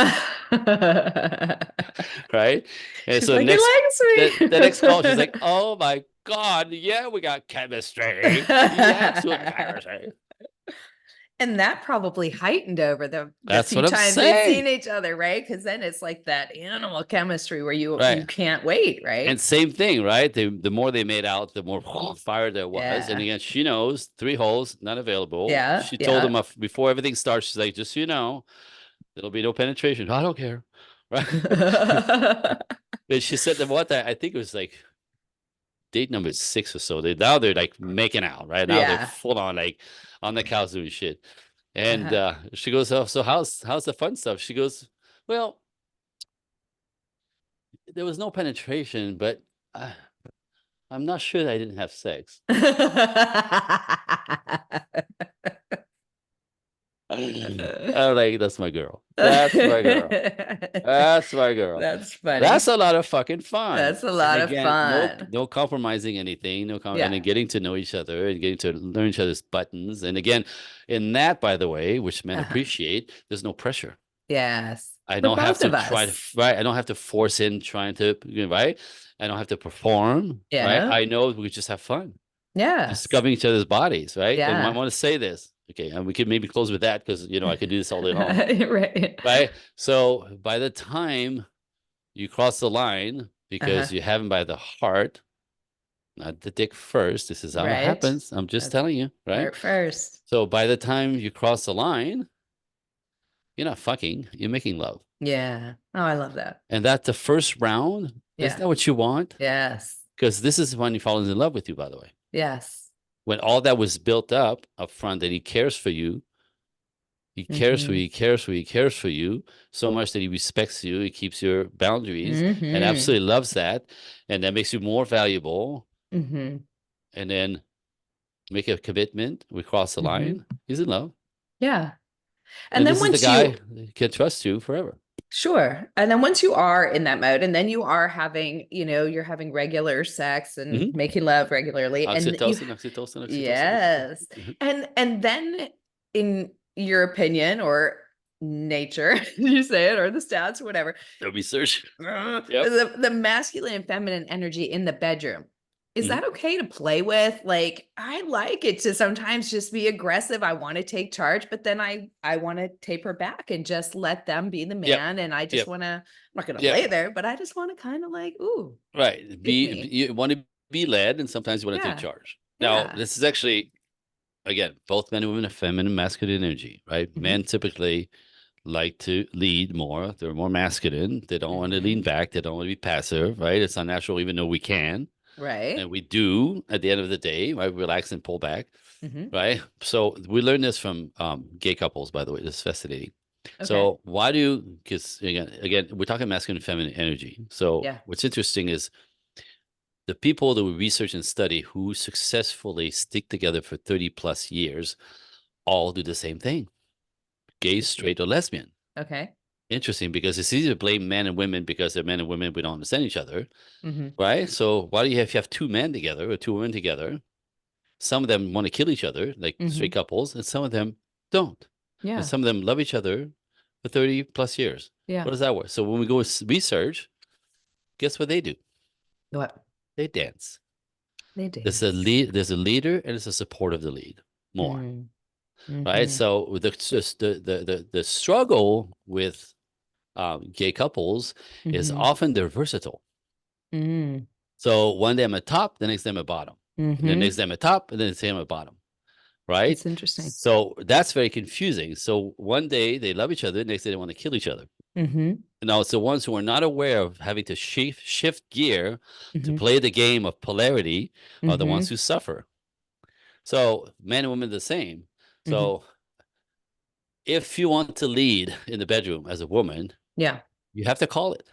right? And so like, he likes the next call, she's me. like, "Oh my God, yeah, we got chemistry. Yes, we got chemistry." And that probably heightened over the That's few what I'm times they've saying, seen each other, right? Because then it's like that animal chemistry where you right? can't wait, And right? same thing, right? The more they made out, the more fire there was. And Yeah. again, she knows 3 holes not available. Yeah. She told Yeah. him before everything starts. She's like, just so you know, there'll be no penetration. I don't care, right? And she said that what I think it was like date number 6 or so. They're like making out, right? Now they're Yeah. full on like on the couch doing shit. And Uh-huh. she goes, "Oh, so how's the fun stuff?" She goes, "Well, there was no penetration, but I'm not sure that I didn't have sex." I'm like, that's my girl. That's my girl. That's my girl. That's funny. That's a lot of fucking fun. That's a And lot of again, fun. no compromising anything, and then Yeah. getting to know each other and getting to learn each other's buttons. And again, in that, by the way, which men Uh-huh. appreciate, there's no pressure. Yes. I For don't have both to of us. right. I don't have to force in trying to, right. I don't have to perform, right. Yeah. I know we just have fun. Yes. discovering each other's bodies, right? And I Yeah. want to say this. Okay, and we could maybe close with that because I could do this all day long. Right. Right. So by the time you cross the line, Uh-huh. because you have him by the heart, not the dick first. This is how it Right. happens. I'm just That's telling you, right? heart first. So by the time you cross the line, you're not fucking, you're making love. Yeah. Oh, I love that. And that's the first round. Isn't Yeah. that what you want? Yes. Because this is when he falls in love with you, by the way. Yes. When all that was built up front, that he cares for you, he cares for you, Mm-hmm. he cares for you, he cares for you so much that he respects you, he keeps your boundaries and Mm-hmm. absolutely loves that. And that makes you more valuable. Mm-hmm. And then make a commitment. We cross the Mm-hmm. line. He's in love. Yeah. And And then this is the once guy you, that can trust you forever. sure. And then once you are in that mode, and then you are having, you're having regular sex and Mm-hmm. making love regularly. And you, Oxytocin, oxytocin, oxytocin, yes. oxytocin. And then in your opinion or nature, you say it, or the stats, whatever, The research. Yep. the masculine and feminine energy in the bedroom. Is Mm-hmm. that okay to play with? Like, I like it to sometimes just be aggressive. I want to take charge, but then I want to taper back and just let them be the Yep. man. And I just Yep. want to, I'm not going to Yep. lay there, but I just want to kind of like, ooh, Right. pick me. You want to be led, and sometimes you want to take Yeah. charge. Now, Yeah. this is actually, again, both men and women have feminine and masculine energy, right? Mhm. Men typically like to lead more. They're more masculine. They don't want to lean Mhm. back. They don't want to be passive, right? It's unnatural, even though we can. And Right. we do at the end of the day, right? Relax and pull back, Mhm. right? So we learned this from gay couples, by the way. This is fascinating. Okay. So why do, because again, we're talking masculine and feminine energy. So Yeah. what's interesting is the people that we research and study who successfully stick together for 30 plus years all do the same thing, gay, straight, or lesbian. Okay. Interesting, because it's easy to blame men and women because they're men and women, we don't understand each other, Mhm. right? So why do you have, if you have two men together or two women together? Some of them want to kill each other, like straight Mhm. couples, and some of them don't. And Yeah. some of them love each other for 30 plus years. Yeah. What does that work? So when we go research, guess what they do? What? They dance. They dance. There's a leader and there's a support of the lead. More. Mm. Right. Mhm. So the struggle with gay couples is Mhm. often they're versatile. Mm. So one day I'm at top, the next day I'm at bottom. And the next Mhm. day I'm at top, and then the next day I'm at bottom. Right? It's interesting. So that's very confusing. So one day they love each other, the next day they want to kill each other. Mhm. Now it's the ones who are not aware of having to shift gear to Mhm. play the game of polarity are the ones Mhm. who suffer. So men and women are the same. Mhm. So if you want to lead in the bedroom as a woman, Yeah. you have to call it.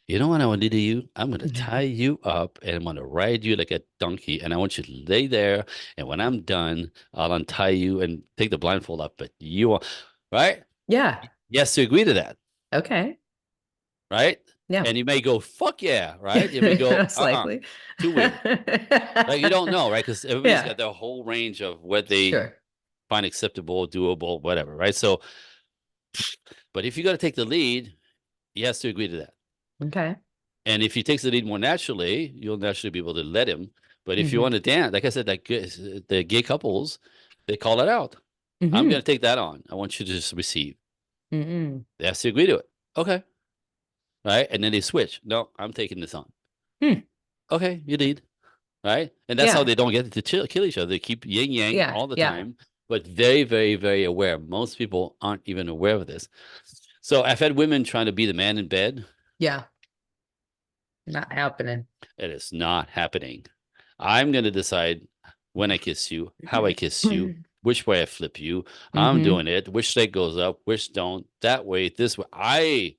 You know what I want to do to you? I'm going to tie you up and I'm going to ride you like a donkey. And I want you to lay there. And when I'm done, I'll untie you and take the blindfold up. But you are, right? Yeah. Yes, to agree to that, Okay. right? Yeah. And you may go, fuck yeah, right? You may go, Most likely. too weird. Like you don't know, right? Because everybody's Yeah. got their whole range of what they Sure. find acceptable, doable, whatever, right? So, but if you got to take the lead, he has to agree to that. Okay. And if he takes the lead more naturally, you'll naturally be able to let him. But if you Mhm. want to dance, like I said, like the gay couples, they call it out. I'm going Mhm. to take that on. I want you to just receive. Mhm. They have to agree to it. Okay. Right. And then they switch. No, I'm taking this on. Hmm. Okay. You lead. Right. And that's how Yeah. they don't get to kill each other. They keep yin yang Yeah. all the Yeah. time, but very, very, very aware. Most people aren't even aware of this. So I've had women trying to be the man in bed. Yeah. Not happening. It is not happening. I'm going to decide when I kiss you, how I kiss you, which way I flip you. I'm Mm-hmm. doing it. Which leg goes up, which don't. That way, this way.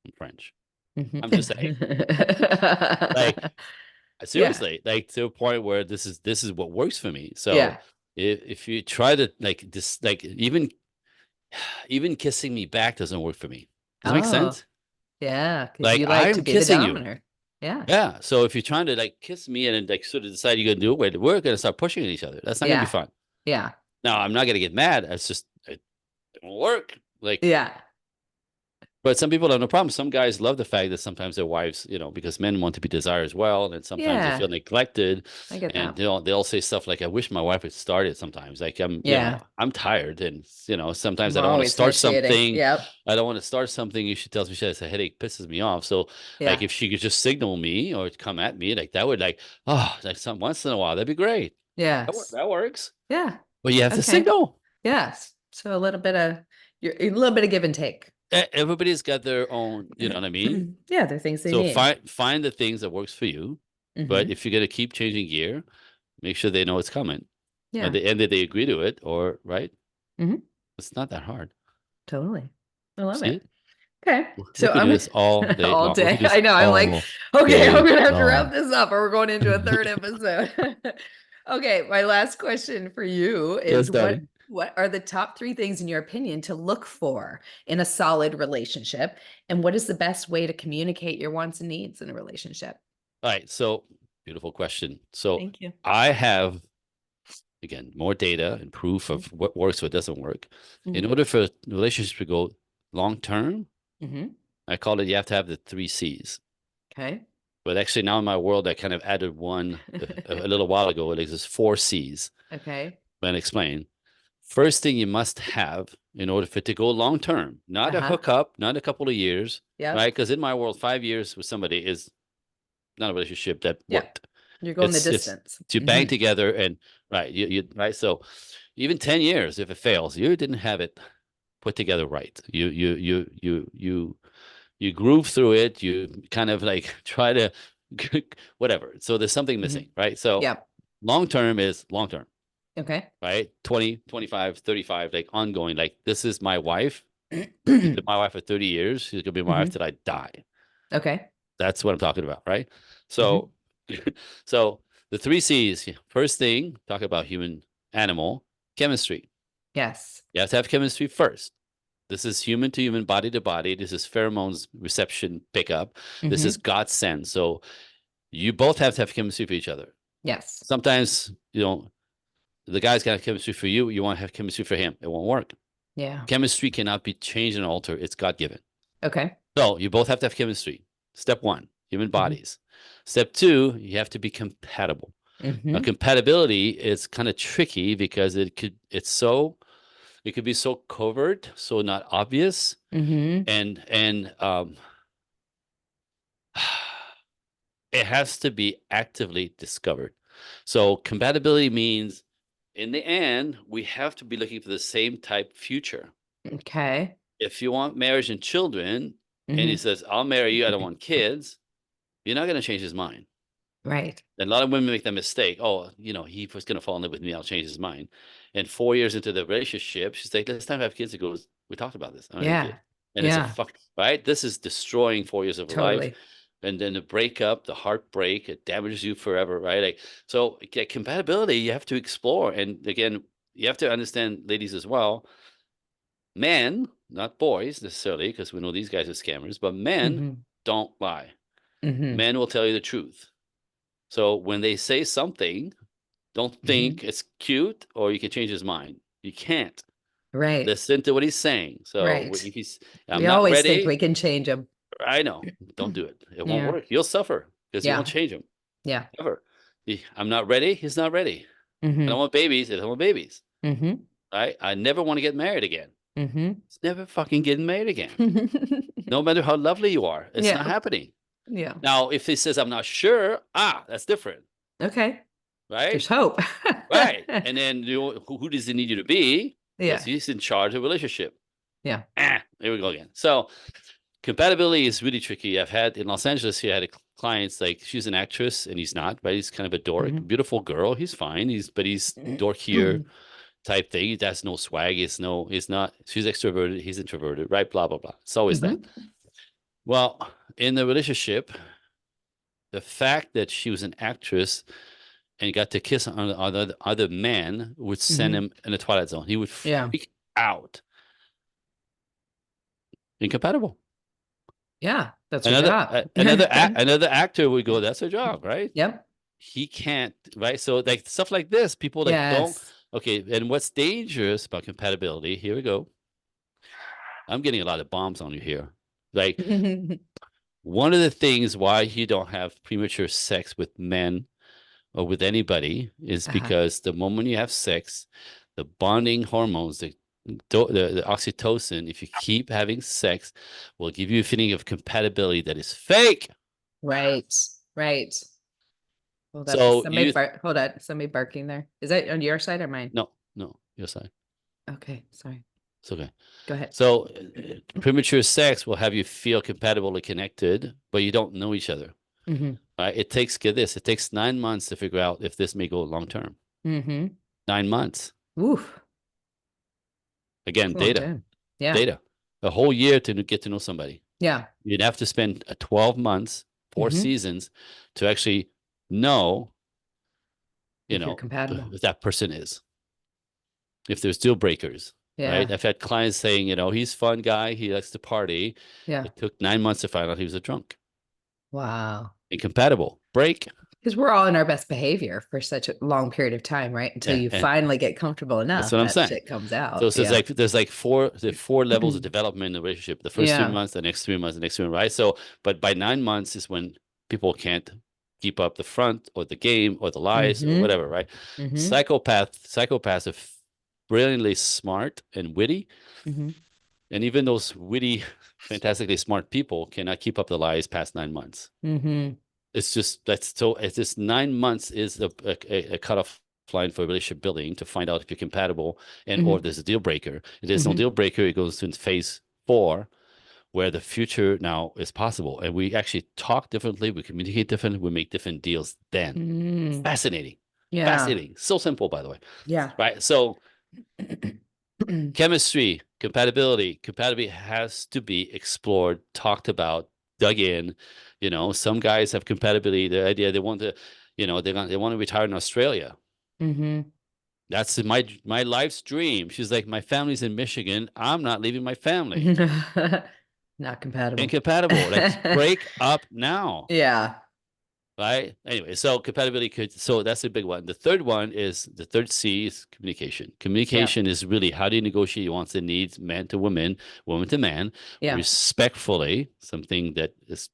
I'm French. I'm just saying. Like Mm-hmm. Yeah. seriously, like to a point where this is what works for me. So Yeah. if you try to like this, like even kissing me back doesn't work for me. Does that make Oh, sense? yeah. Because Like you like to I'm be the kissing you. dominator. Yeah. Yeah. So if you're trying to like kiss me and then like sort of decide you're gonna do it, wait, we're gonna start pushing at each other. That's not gonna be Yeah. fun. Yeah. Now I'm not gonna get mad. It's just it won't work. Like Yeah. But some people have no problem. Some guys love the fact that sometimes their wives, because men want to be desired as well, and sometimes they feel Yeah, neglected, I get and that. they'll say stuff like, "I wish my wife had started." Sometimes, like Yeah, I'm tired, and sometimes I'm I don't want to always start initiating. something. Yep. I don't want to start something. She tells me she has a headache, pisses me off. So, like, Yeah. if she could just signal me or come at me, like that would like some once in a while, that'd be great. Yes. That works. Yeah. But you have to Okay. signal. Yes. So a little bit of give and take. Everybody's got their own, you know what I mean? Yeah, there are things they So need. find the things that works for you. But Hmm. if you're gonna keep changing gear, make sure they know it's coming. At Yeah. the end that they agree to it, or right? Hmm. It's not that hard. Totally. I love See it. it? Okay. We So could do I'm this all day all long. We day. could do this I know. I'm like, all okay, I'm day gonna have to wrap long. this up or we're going into a third episode. Okay, my last question for you Yes, is darling. what are the top three things in your opinion to look for in a solid relationship? And what is the best way to communicate your wants and needs in a relationship? All right. So beautiful question. So Thank you. I have again more data and proof of what works, what doesn't work. In Mm-hmm. order for a relationship to go long term, Mm-hmm. I call it you have to have the three C's. Okay. But actually, now in my world, I kind of added one a little while ago. It exists four C's. Okay. And explain. First thing you must have in order for it to go long term, not a Uh-huh. hookup, not a couple of years, Yep. right? Because in my world, 5 years with somebody is not a relationship that Yeah. worked. You're going the It's distance. to bang Mm-hmm. together and right, you right. So even 10 years, if it fails, you didn't have it put together right. You groove through it. You kind of like try to whatever. So there's something Mm-hmm. missing, right? So Yep. long term is long term, Okay. right? 20, 25, 35, like ongoing. Like this is my wife. She's been my wife for 30 years. She's gonna be my wife Hmm. till I die. Okay. That's what I'm talking about, right? Hmm. So so the three C's. First thing, talk about human animal chemistry. Yes. You have to have chemistry first. This is human to human, body to body. This is pheromones reception pickup. This is Hmm. God send. So you both have to have chemistry for each other. Yes. Sometimes, the guy's got chemistry for you. You want to have chemistry for him. It won't work. Yeah. Chemistry cannot be changed and altered. It's God given. Okay. So you both have to have chemistry. Step one, human Hmm. bodies. Step two, you have to be compatible. Now, Hmm. compatibility is kind of tricky because it could be so covert, so not obvious, Hmm. and it has to be actively discovered. So compatibility means in the end, we have to be looking for the same type future. Okay. If you want marriage and children, and he Hmm. says, I'll marry you, I don't want kids, you're not going to change his mind. Right. And a lot of women make that mistake. Oh, he was going to fall in love with me. I'll change his mind. And 4 years into the relationship, she's like, let's time to have kids. He goes, we talked about this. I don't have a Yeah. kid. And it's a Yeah. fuck, right? This is destroying 4 years of her life. Totally. And then the breakup, the heartbreak, it damages you forever, right? Like, so compatibility, you have to explore. And again, you have to understand, ladies as well, men, not boys necessarily, because we know these guys are scammers, but men Hmm. don't lie. Hmm. Men will tell you the truth. So when they say something, don't Hmm. think it's cute or you can change his mind. You can't. Right. Listen to what he's saying. So Right. if he's, I'm We not always think ready, we can change them. I know. Don't do it. It won't Yeah. work. You'll suffer because you won't Yeah. change him Yeah. ever. I'm not ready. He's not ready. I don't Hmm. want babies. I don't want babies. Hmm. I never want to get married again. Hmm. It's never fucking getting married again. No matter how lovely you are, it's not Yeah. happening. Yeah. Now, if he says, I'm not sure, that's different, Okay. right? There's hope. Right. And then who does he need you to be? Because Yeah. he's in charge of the relationship. Yeah. There we go again. So compatibility is really tricky. I've had in Los Angeles here, I had clients like she's an actress and he's not, right? He's kind of a dork, Hmm. beautiful girl. He's fine. He's dork here type thing. He has no swag. He's not, she's extroverted. He's introverted, right? Blah, blah, blah. It's always that. Hmm. Well, in the relationship, the fact that she was an actress and got to kiss on other man would send Hmm. him in the twilight zone. He would Yeah. freak out. Incompatible. Yeah. That's her Another job. another actor would go, that's a job, right? Yep. He can't, right? So like stuff like this, people like don't. Yes. Okay, and what's dangerous about compatibility? Here we go. I'm getting a lot of bombs on you here. Like one of the things why you don't have premature sex with men or with anybody is because the moment you have sex, the bonding hormones, the oxytocin, if you keep having sex, will give you a feeling of compatibility that is fake. Right. Right. Hold up. So you, Hold on. Somebody barking there. Is that on your side or mine? no, your side. Okay. Sorry. It's okay. Go ahead. So premature sex will have you feel compatible and connected, but you don't know each other. Right? It takes, get this, it takes 9 months to figure out if this may go long term. 9 months. Oof. Again, data. Yeah. Data. A whole year to get to know somebody. Yeah. You'd have to spend 12 months, 4 seasons to actually know, If you're compatible. if that person is. If there's deal breakers. Right. I've had clients saying, he's a fun guy. He likes to party. Yeah. It took 9 months to find out he was a drunk. Wow. Incompatible. Break. Because we're all in our best behavior for such a long period of time, right? Until you finally get comfortable enough. That's what I'm saying. Shit comes out. So there's like four levels of development in the relationship. The first 3 months, the next 3 months, the next 3 months, right? So, but by 9 months is when people can't keep up the front or the game or the lies or whatever, right? Psychopaths are brilliantly smart and witty. And even those witty, fantastically smart people cannot keep up the lies past 9 months. It's just 9 months is a cutoff line for relationship building to find out if you're compatible and or if there's a deal breaker. If there's no deal breaker, it goes to phase 4, where the future now is possible. And we actually talk differently, we communicate differently, we make different deals then. Fascinating. Yeah. Fascinating. So simple, by the way. Yeah. Right. So chemistry, compatibility has to be explored, talked about, dug in. Some guys have compatibility. The idea they want to, they want to retire in Australia. That's my life's dream. She's like, my family's in Michigan. I'm not leaving my family. Not compatible. Incompatible. Let's break up now. Yeah. Right. Anyway, so compatibility so that's a big one. The third C is communication. Communication is really how do you negotiate your wants and needs, man to woman, woman to man, respectfully, something that is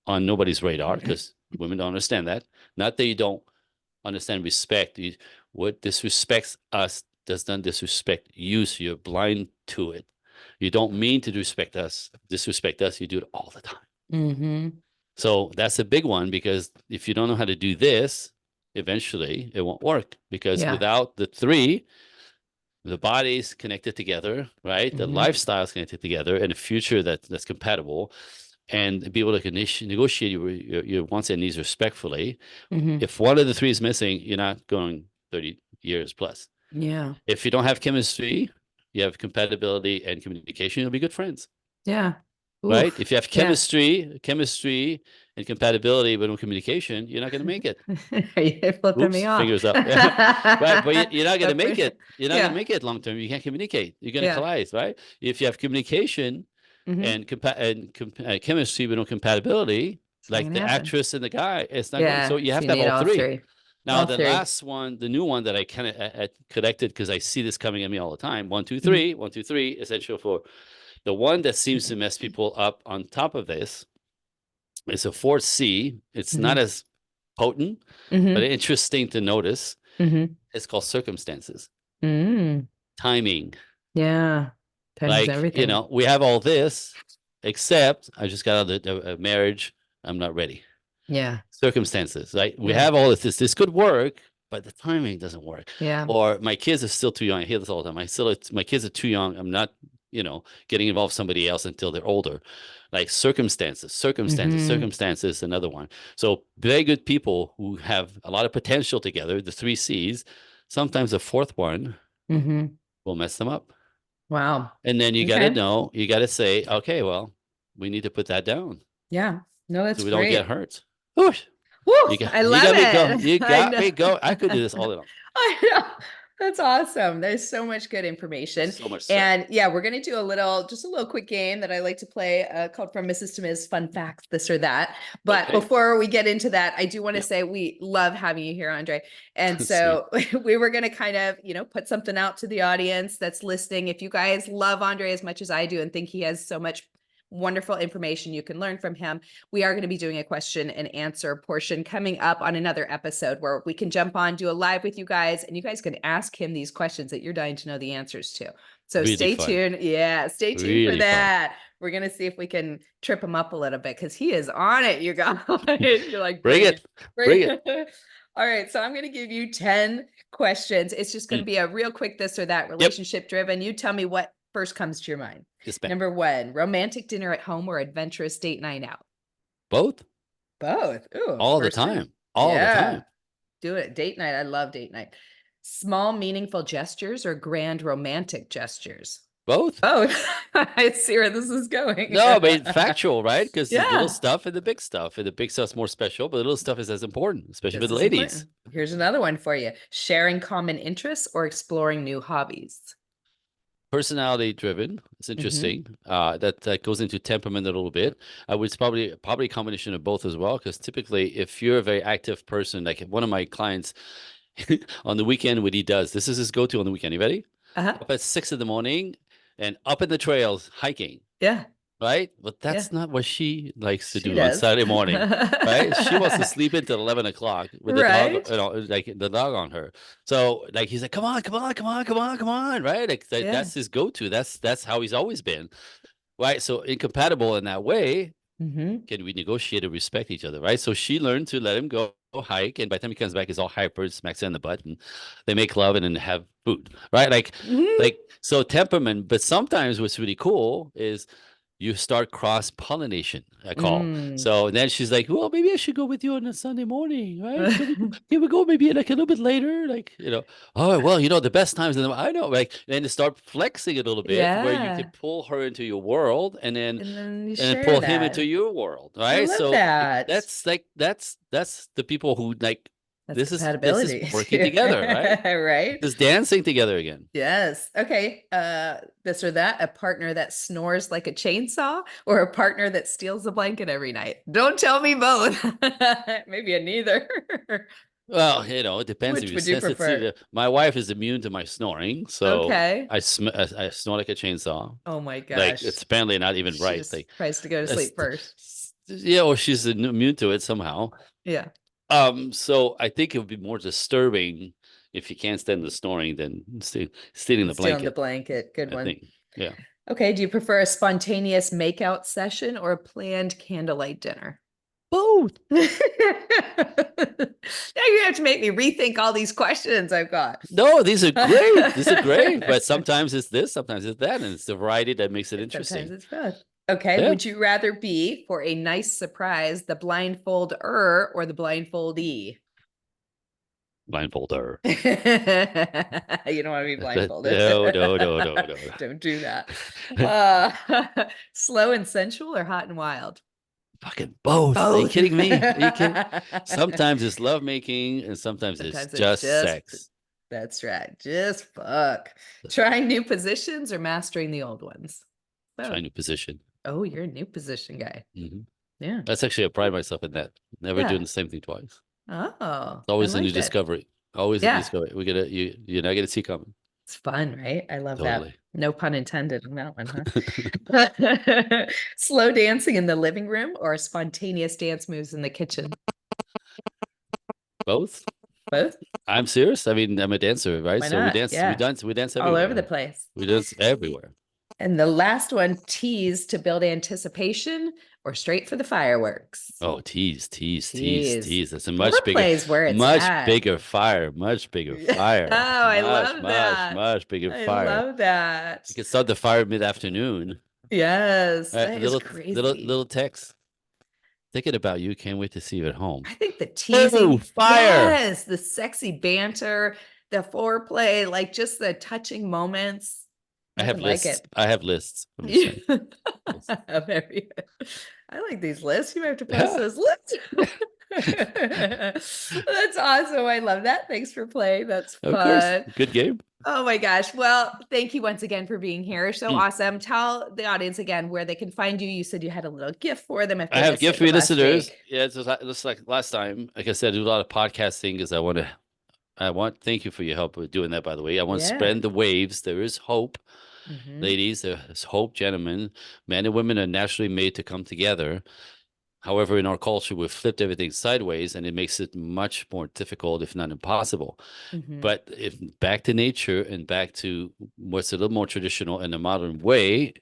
on nobody's radar because women don't understand that. Not that you don't understand respect. What disrespects us does not disrespect you, so you're blind to it. You don't mean to disrespect us, you do it all the time. So that's a big one, because if you don't know how to do this, eventually it won't work, because without the 3, the body's connected together, right? The lifestyle's connected together, and a future that's compatible, and be able to negotiate your wants and needs respectfully. If one of the 3 is missing, you're not going 30 years plus. Yeah. If you don't have chemistry, you have compatibility and communication, you'll be good friends. Yeah. Right? Oof. If you have chemistry and compatibility, but no communication, you're not going to make it. Are you flipping me off? Fingers up. Right, but you're not going to make it. You're not going to make it long term. You can't communicate. You're going to collide, right? If you have communication and chemistry, but no compatibility, like the actress and the guy, it's not going. So you have to have all 3. Now, the last one, the new one that I kind of connected, because I see this coming at me all the time. 1, 2, 3, 1, 2, 3, essential for the one that seems to mess people up on top of this. It's a 4C. It's not as potent, but interesting to notice. It's called circumstances. Timing. Yeah. Like, everything. We have all this, except I just got out of a marriage. I'm not ready. Yeah. Circumstances, right? We have all this. This could work, but the timing doesn't work. Yeah. Or my kids are still too young. I hear this all the time. My kids are too young. I'm not, getting involved with somebody else until they're older. Like circumstances, another one. So very good people who have a lot of potential together, the 3 C's, sometimes the 4th one will mess them up. Wow. And then you got to know, you got to say, okay, well, we need to put that down. Yeah. No, that's so we great. don't get hurt. Whoosh. Woo, I love it. You got me go. I could do this all day long. I know. That's awesome. There's so much good information. So much. And we're going to do just a little quick game that I like to play called From Mrs. to Ms. Fun Facts, this or that. But before we get into that, I do want to say we love having you here, Andre. And so we were going to kind of, put something out to the audience that's listening. If you guys love Andre as much as I do and think he has so much wonderful information you can learn from him. We are going to be doing a question and answer portion coming up on another episode where we can jump on, do a live with you guys, and you guys can ask him these questions that you're dying to know the answers to. So Really stay fun. tuned. Yeah, stay tuned Really for that. We're going to see if we can trip him up a little bit because he is on it, you guys. You're like, Bring it. Bring it. All right. So I'm going to give you 10 questions. It's just going to be a real quick this or that relationship driven. You tell me what first comes to your mind. Number 1, romantic dinner at home or adventurous date night out? Both. Ooh, all the time. All the time. Do it. Date night. I love date night. Small, meaningful gestures or grand romantic gestures? Both. I see where this is going. No, but factual, right? Because the little stuff and the big stuff. And the big stuff's more special, but the little stuff is as important, especially with the ladies. Here's another one for you. Sharing common interests or exploring new hobbies? Personality driven. It's interesting. That goes into temperament a little bit. I would probably a combination of both as well. Because typically, if you're a very active person, like one of my clients on the weekend, what he does, this is his go-to on the weekend. You ready? Up at 6 a.m. and up in the trails hiking. Yeah. Right? But that's not what she likes to do on Saturday morning. Right? She wants to sleep until 11 o'clock with the dog, like the dog on her. So like he's like, come on, right? Like that's his go-to. That's how he's always been. Right. So incompatible in that way. Can we negotiate and respect each other? Right. So she learned to let him go hike, and by the time he comes back, he's all hyper, smacks her in the butt, and they make love and then have food. Right. Like so temperament. But sometimes what's really cool is you start cross-pollination, I call. So then she's like, well, maybe I should go with you on a Sunday morning, right? Can we go maybe like a little bit later? Like, oh, well, the best times. I know, like, and to start flexing it a little bit where you can pull her into your world and then pull him into your world, right? So that's the people who like, this is working together, right? Right. This dancing together again. Yes. Okay. This or that, a partner that snores like a chainsaw or a partner that steals a blanket every night? Don't tell me both. Maybe a neither. Well, it depends. Which would you prefer? My wife is immune to my snoring, so I snore like a chainsaw. Oh my gosh! Like it's apparently not even right. Like tries to go to sleep first. Yeah, or she's immune to it somehow. Yeah. So I think it would be more disturbing if you can't stand the snoring than stealing the blanket. Stealing the blanket. Good one. Yeah. Okay. Do you prefer a spontaneous makeout session or a planned candlelight dinner? Both. Now you have to make me rethink all these questions I've got. No, these are great. These are great. But sometimes it's this, sometimes it's that, and it's the variety that makes it interesting. Sometimes it's both. Okay. Yeah. Would you rather be, for a nice surprise, the blindfolder or the blindfoldee? Blindfolder. You don't want to be blindfolded. No. Don't do that. Slow and sensual or hot and wild? Fucking both. Are you kidding me? Sometimes it's lovemaking and sometimes it's just sex. That's right. Just fuck. Trying new positions or mastering the old ones? Trying new position. Oh, you're a new position guy. Yeah. That's actually, I pride myself in that. Never doing the same thing twice. Oh. It's always a new discovery. Always a new discovery. You're not going to see coming. It's fun, right? I love that. No pun intended on that one, huh? Slow dancing in the living room or spontaneous dance moves in the kitchen? Both. I'm serious. I mean, I'm a dancer, right? So we dance everywhere. All over the place. We dance everywhere. And the last one, tease to build anticipation or straight for the fireworks? Oh, tease. That's a much bigger fire. Oh, I love that. Much bigger fire. I love that. You can start the fire mid-afternoon. Yes. That is crazy. Little text. Thinking about you. Can't wait to see you at home. I think the teasing. Fire. Yes. The sexy banter, the foreplay, like just the touching moments. I have lists. I have lists. I like these lists. You might have to post those lists. That's awesome. I love that. Thanks for playing. That's fun. Good game. Oh my gosh. Well, thank you once again for being here. So awesome. Tell the audience again where they can find you. You said you had a little gift for them. I have a gift for your listeners. Yeah, it's just like last time. Like I said, I do a lot of podcasting because thank you for your help with doing that, by the way. I want to spread the waves. There is hope. Mm-hmm. Ladies, there's hope, gentlemen. Men and women are naturally made to come together. However, in our culture, we've flipped everything sideways, and it makes it much more difficult, if not impossible. Mm-hmm. But if back to nature and back to what's a little more traditional in a modern way,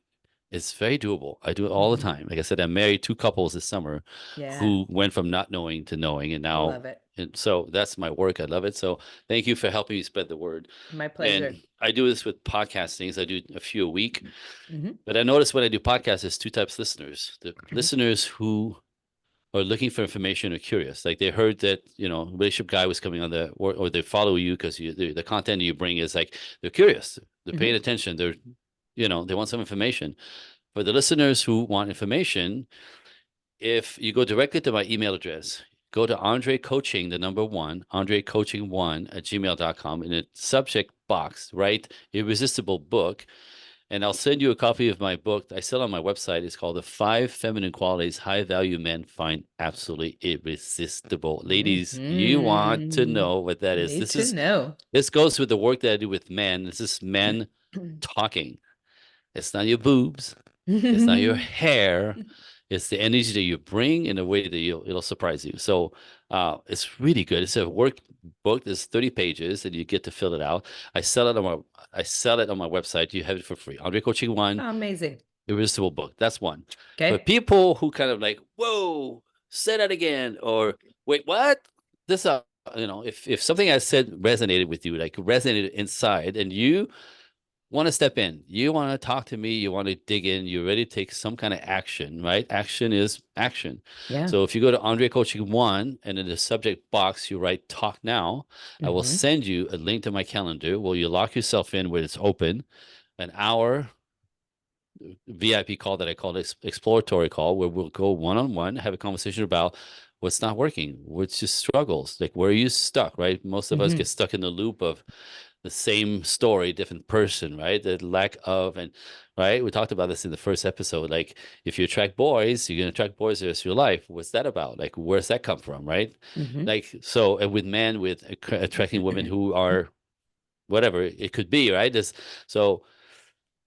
it's very doable. I do it all the Mm-hmm. time. Like I said, I married two couples this summer Yeah. who went from not knowing to knowing, and I now, love it. and so that's my work. I love it. So thank you for helping me spread the word. My pleasure. And I do this with podcastings. I do a few a week. Mm-hmm. But I notice when I do podcasts, there's two types of listeners. The Mm-hmm. listeners who are looking for information or curious. Like they heard that, relationship guy was coming on or they follow you because the content you bring is like, they're curious. They're paying attention. They want some information. For the listeners who want information, if you go directly to my email address, go to Andre Coaching, the number one, Andre Coaching one at gmail.com. In the subject box, write Irresistible Book. And I'll send you a copy of my book. I sell on my website. It's called The 5 Feminine Qualities High Value Men Find Absolutely Irresistible. Ladies, you want to Mm-hmm. know what that is. Need to know. This goes with the work that I do with men. This is men talking. It's not your boobs. It's not your hair. It's the energy that you bring in a way that it'll surprise you. So it's really good. It's a workbook. There's 30 pages, and you get to fill it out. I sell it on my website. You have it for free. Andre Coaching One, Amazing. Irresistible Book. That's one. For Okay. people who kind of like, whoa, say that again, or wait, what? This, if something I said resonated with you, like resonated inside, and you want to step in, you want to talk to me, you want to dig in, you're ready to take some kind of action, right? Action is action. Yeah. So if you go to Andre Coaching One and in the subject box, you write talk now, I will send you a link to my calendar where you lock yourself in when it's open, an hour VIP call that I call exploratory call, where we'll go one-on-one, have a conversation about what's not working, what's your struggles, like where are you stuck, right? Most of us get stuck in the loop of the same story, different person, right? The lack of, and right, we talked about this in the first episode. Like, if you attract boys, you're gonna attract boys the rest of your life. What's that about? Like, where's that come from, right? Like, so, and with men, with attracting women who are whatever it could be, right? So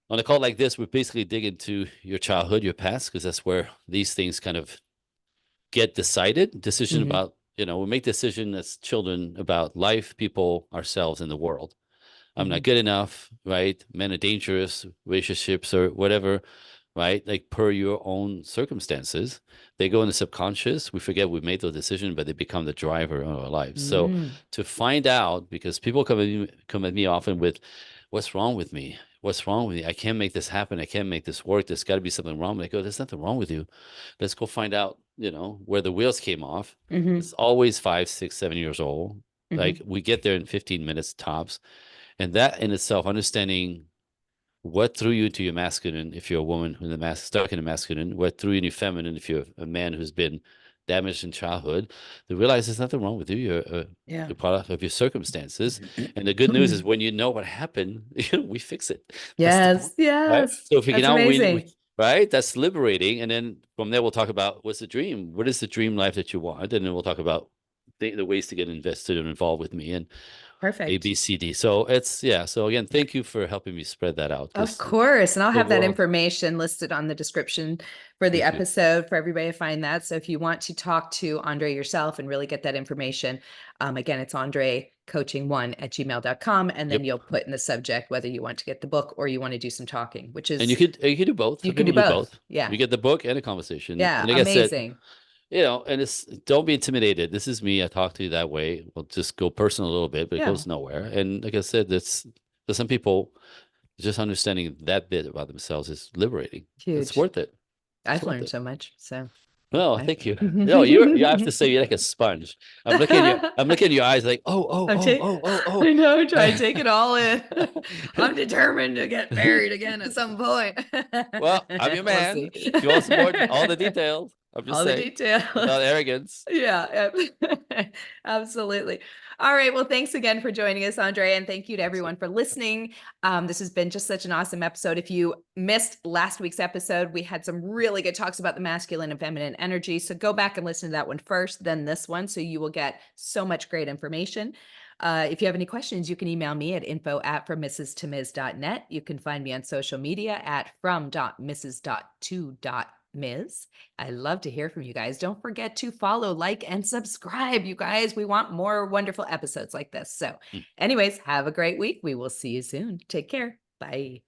on a call like this, we basically dig into your childhood, your past, because that's where these things kind of get decided. Decision about, we make decisions as children about life, people, ourselves, and the world. I'm not good enough, right? Men are dangerous, relationships or whatever, right? Like per your own circumstances, they go in the subconscious. We forget we made those decisions, but they become the driver of our lives. So to find out, because people come at me often with, what's wrong with me? What's wrong with me? I can't make this happen. I can't make this work. There's got to be something wrong. I go, there's nothing wrong with you. Let's go find out, where the wheels came off. It's always 5, 6, 7 years old. Like we get there in 15 minutes tops. And that in itself, understanding what threw you into your masculine, if you're a woman who's stuck in a masculine, what threw you in your feminine, if you're a man who's been damaged in childhood, to realize there's nothing wrong with you. You're a product of your circumstances. And the good news is when you know what happened, we fix it. Yes. Right? So if you That's can now amazing. right, that's liberating. And then from there, we'll talk about what's the dream? What is the dream life that you want? And then we'll talk about the ways to get invested and involved with me. And Perfect. A, B, C, D. So so again, thank you for helping me spread that out. Of course. And I'll have that world- information listed on the description for the Thank you. episode for everybody to find that. So if you want to talk to Andre yourself and really get that information, again, it's Andre Coaching1 at gmail.com. And then you'll put in the subject whether you want to get the book or you want to do some talking, which is, And you could do both. you could do both. Yeah. You get the book and a conversation. Yeah. And like Amazing. I said, and don't be intimidated. This is me. I talk to you that way. We'll just go personal a little bit, but it goes nowhere. And like I said, for some people, just understanding that bit about themselves is liberating. Huge. It's worth it. I've learned so much. So. Oh, thank you. No, you have to say you're like a sponge. I'm looking at your eyes like, oh. I know, I'm trying to take it all in. I'm determined to get married again at some point. Well, I'm your man. We'll if you want some more, all the details. I'm just All the saying, without details. arrogance. Yeah, absolutely. All right. Well, thanks again for joining us, Andre. And thank you to everyone for listening. This has been just such an awesome episode. If you missed last week's episode, we had some really good talks about the masculine and feminine energy. So go back and listen to that one first, then this one. So you will get so much great information. If you have any questions, you can email me at info@frommrs2ms.net. You can find me on social media at from.mrs.2.ms. I love to hear from you guys. Don't forget to follow, like, and subscribe, you guys. We want more wonderful episodes like this. So anyways, have a great week. We will see you soon. Take care. Bye.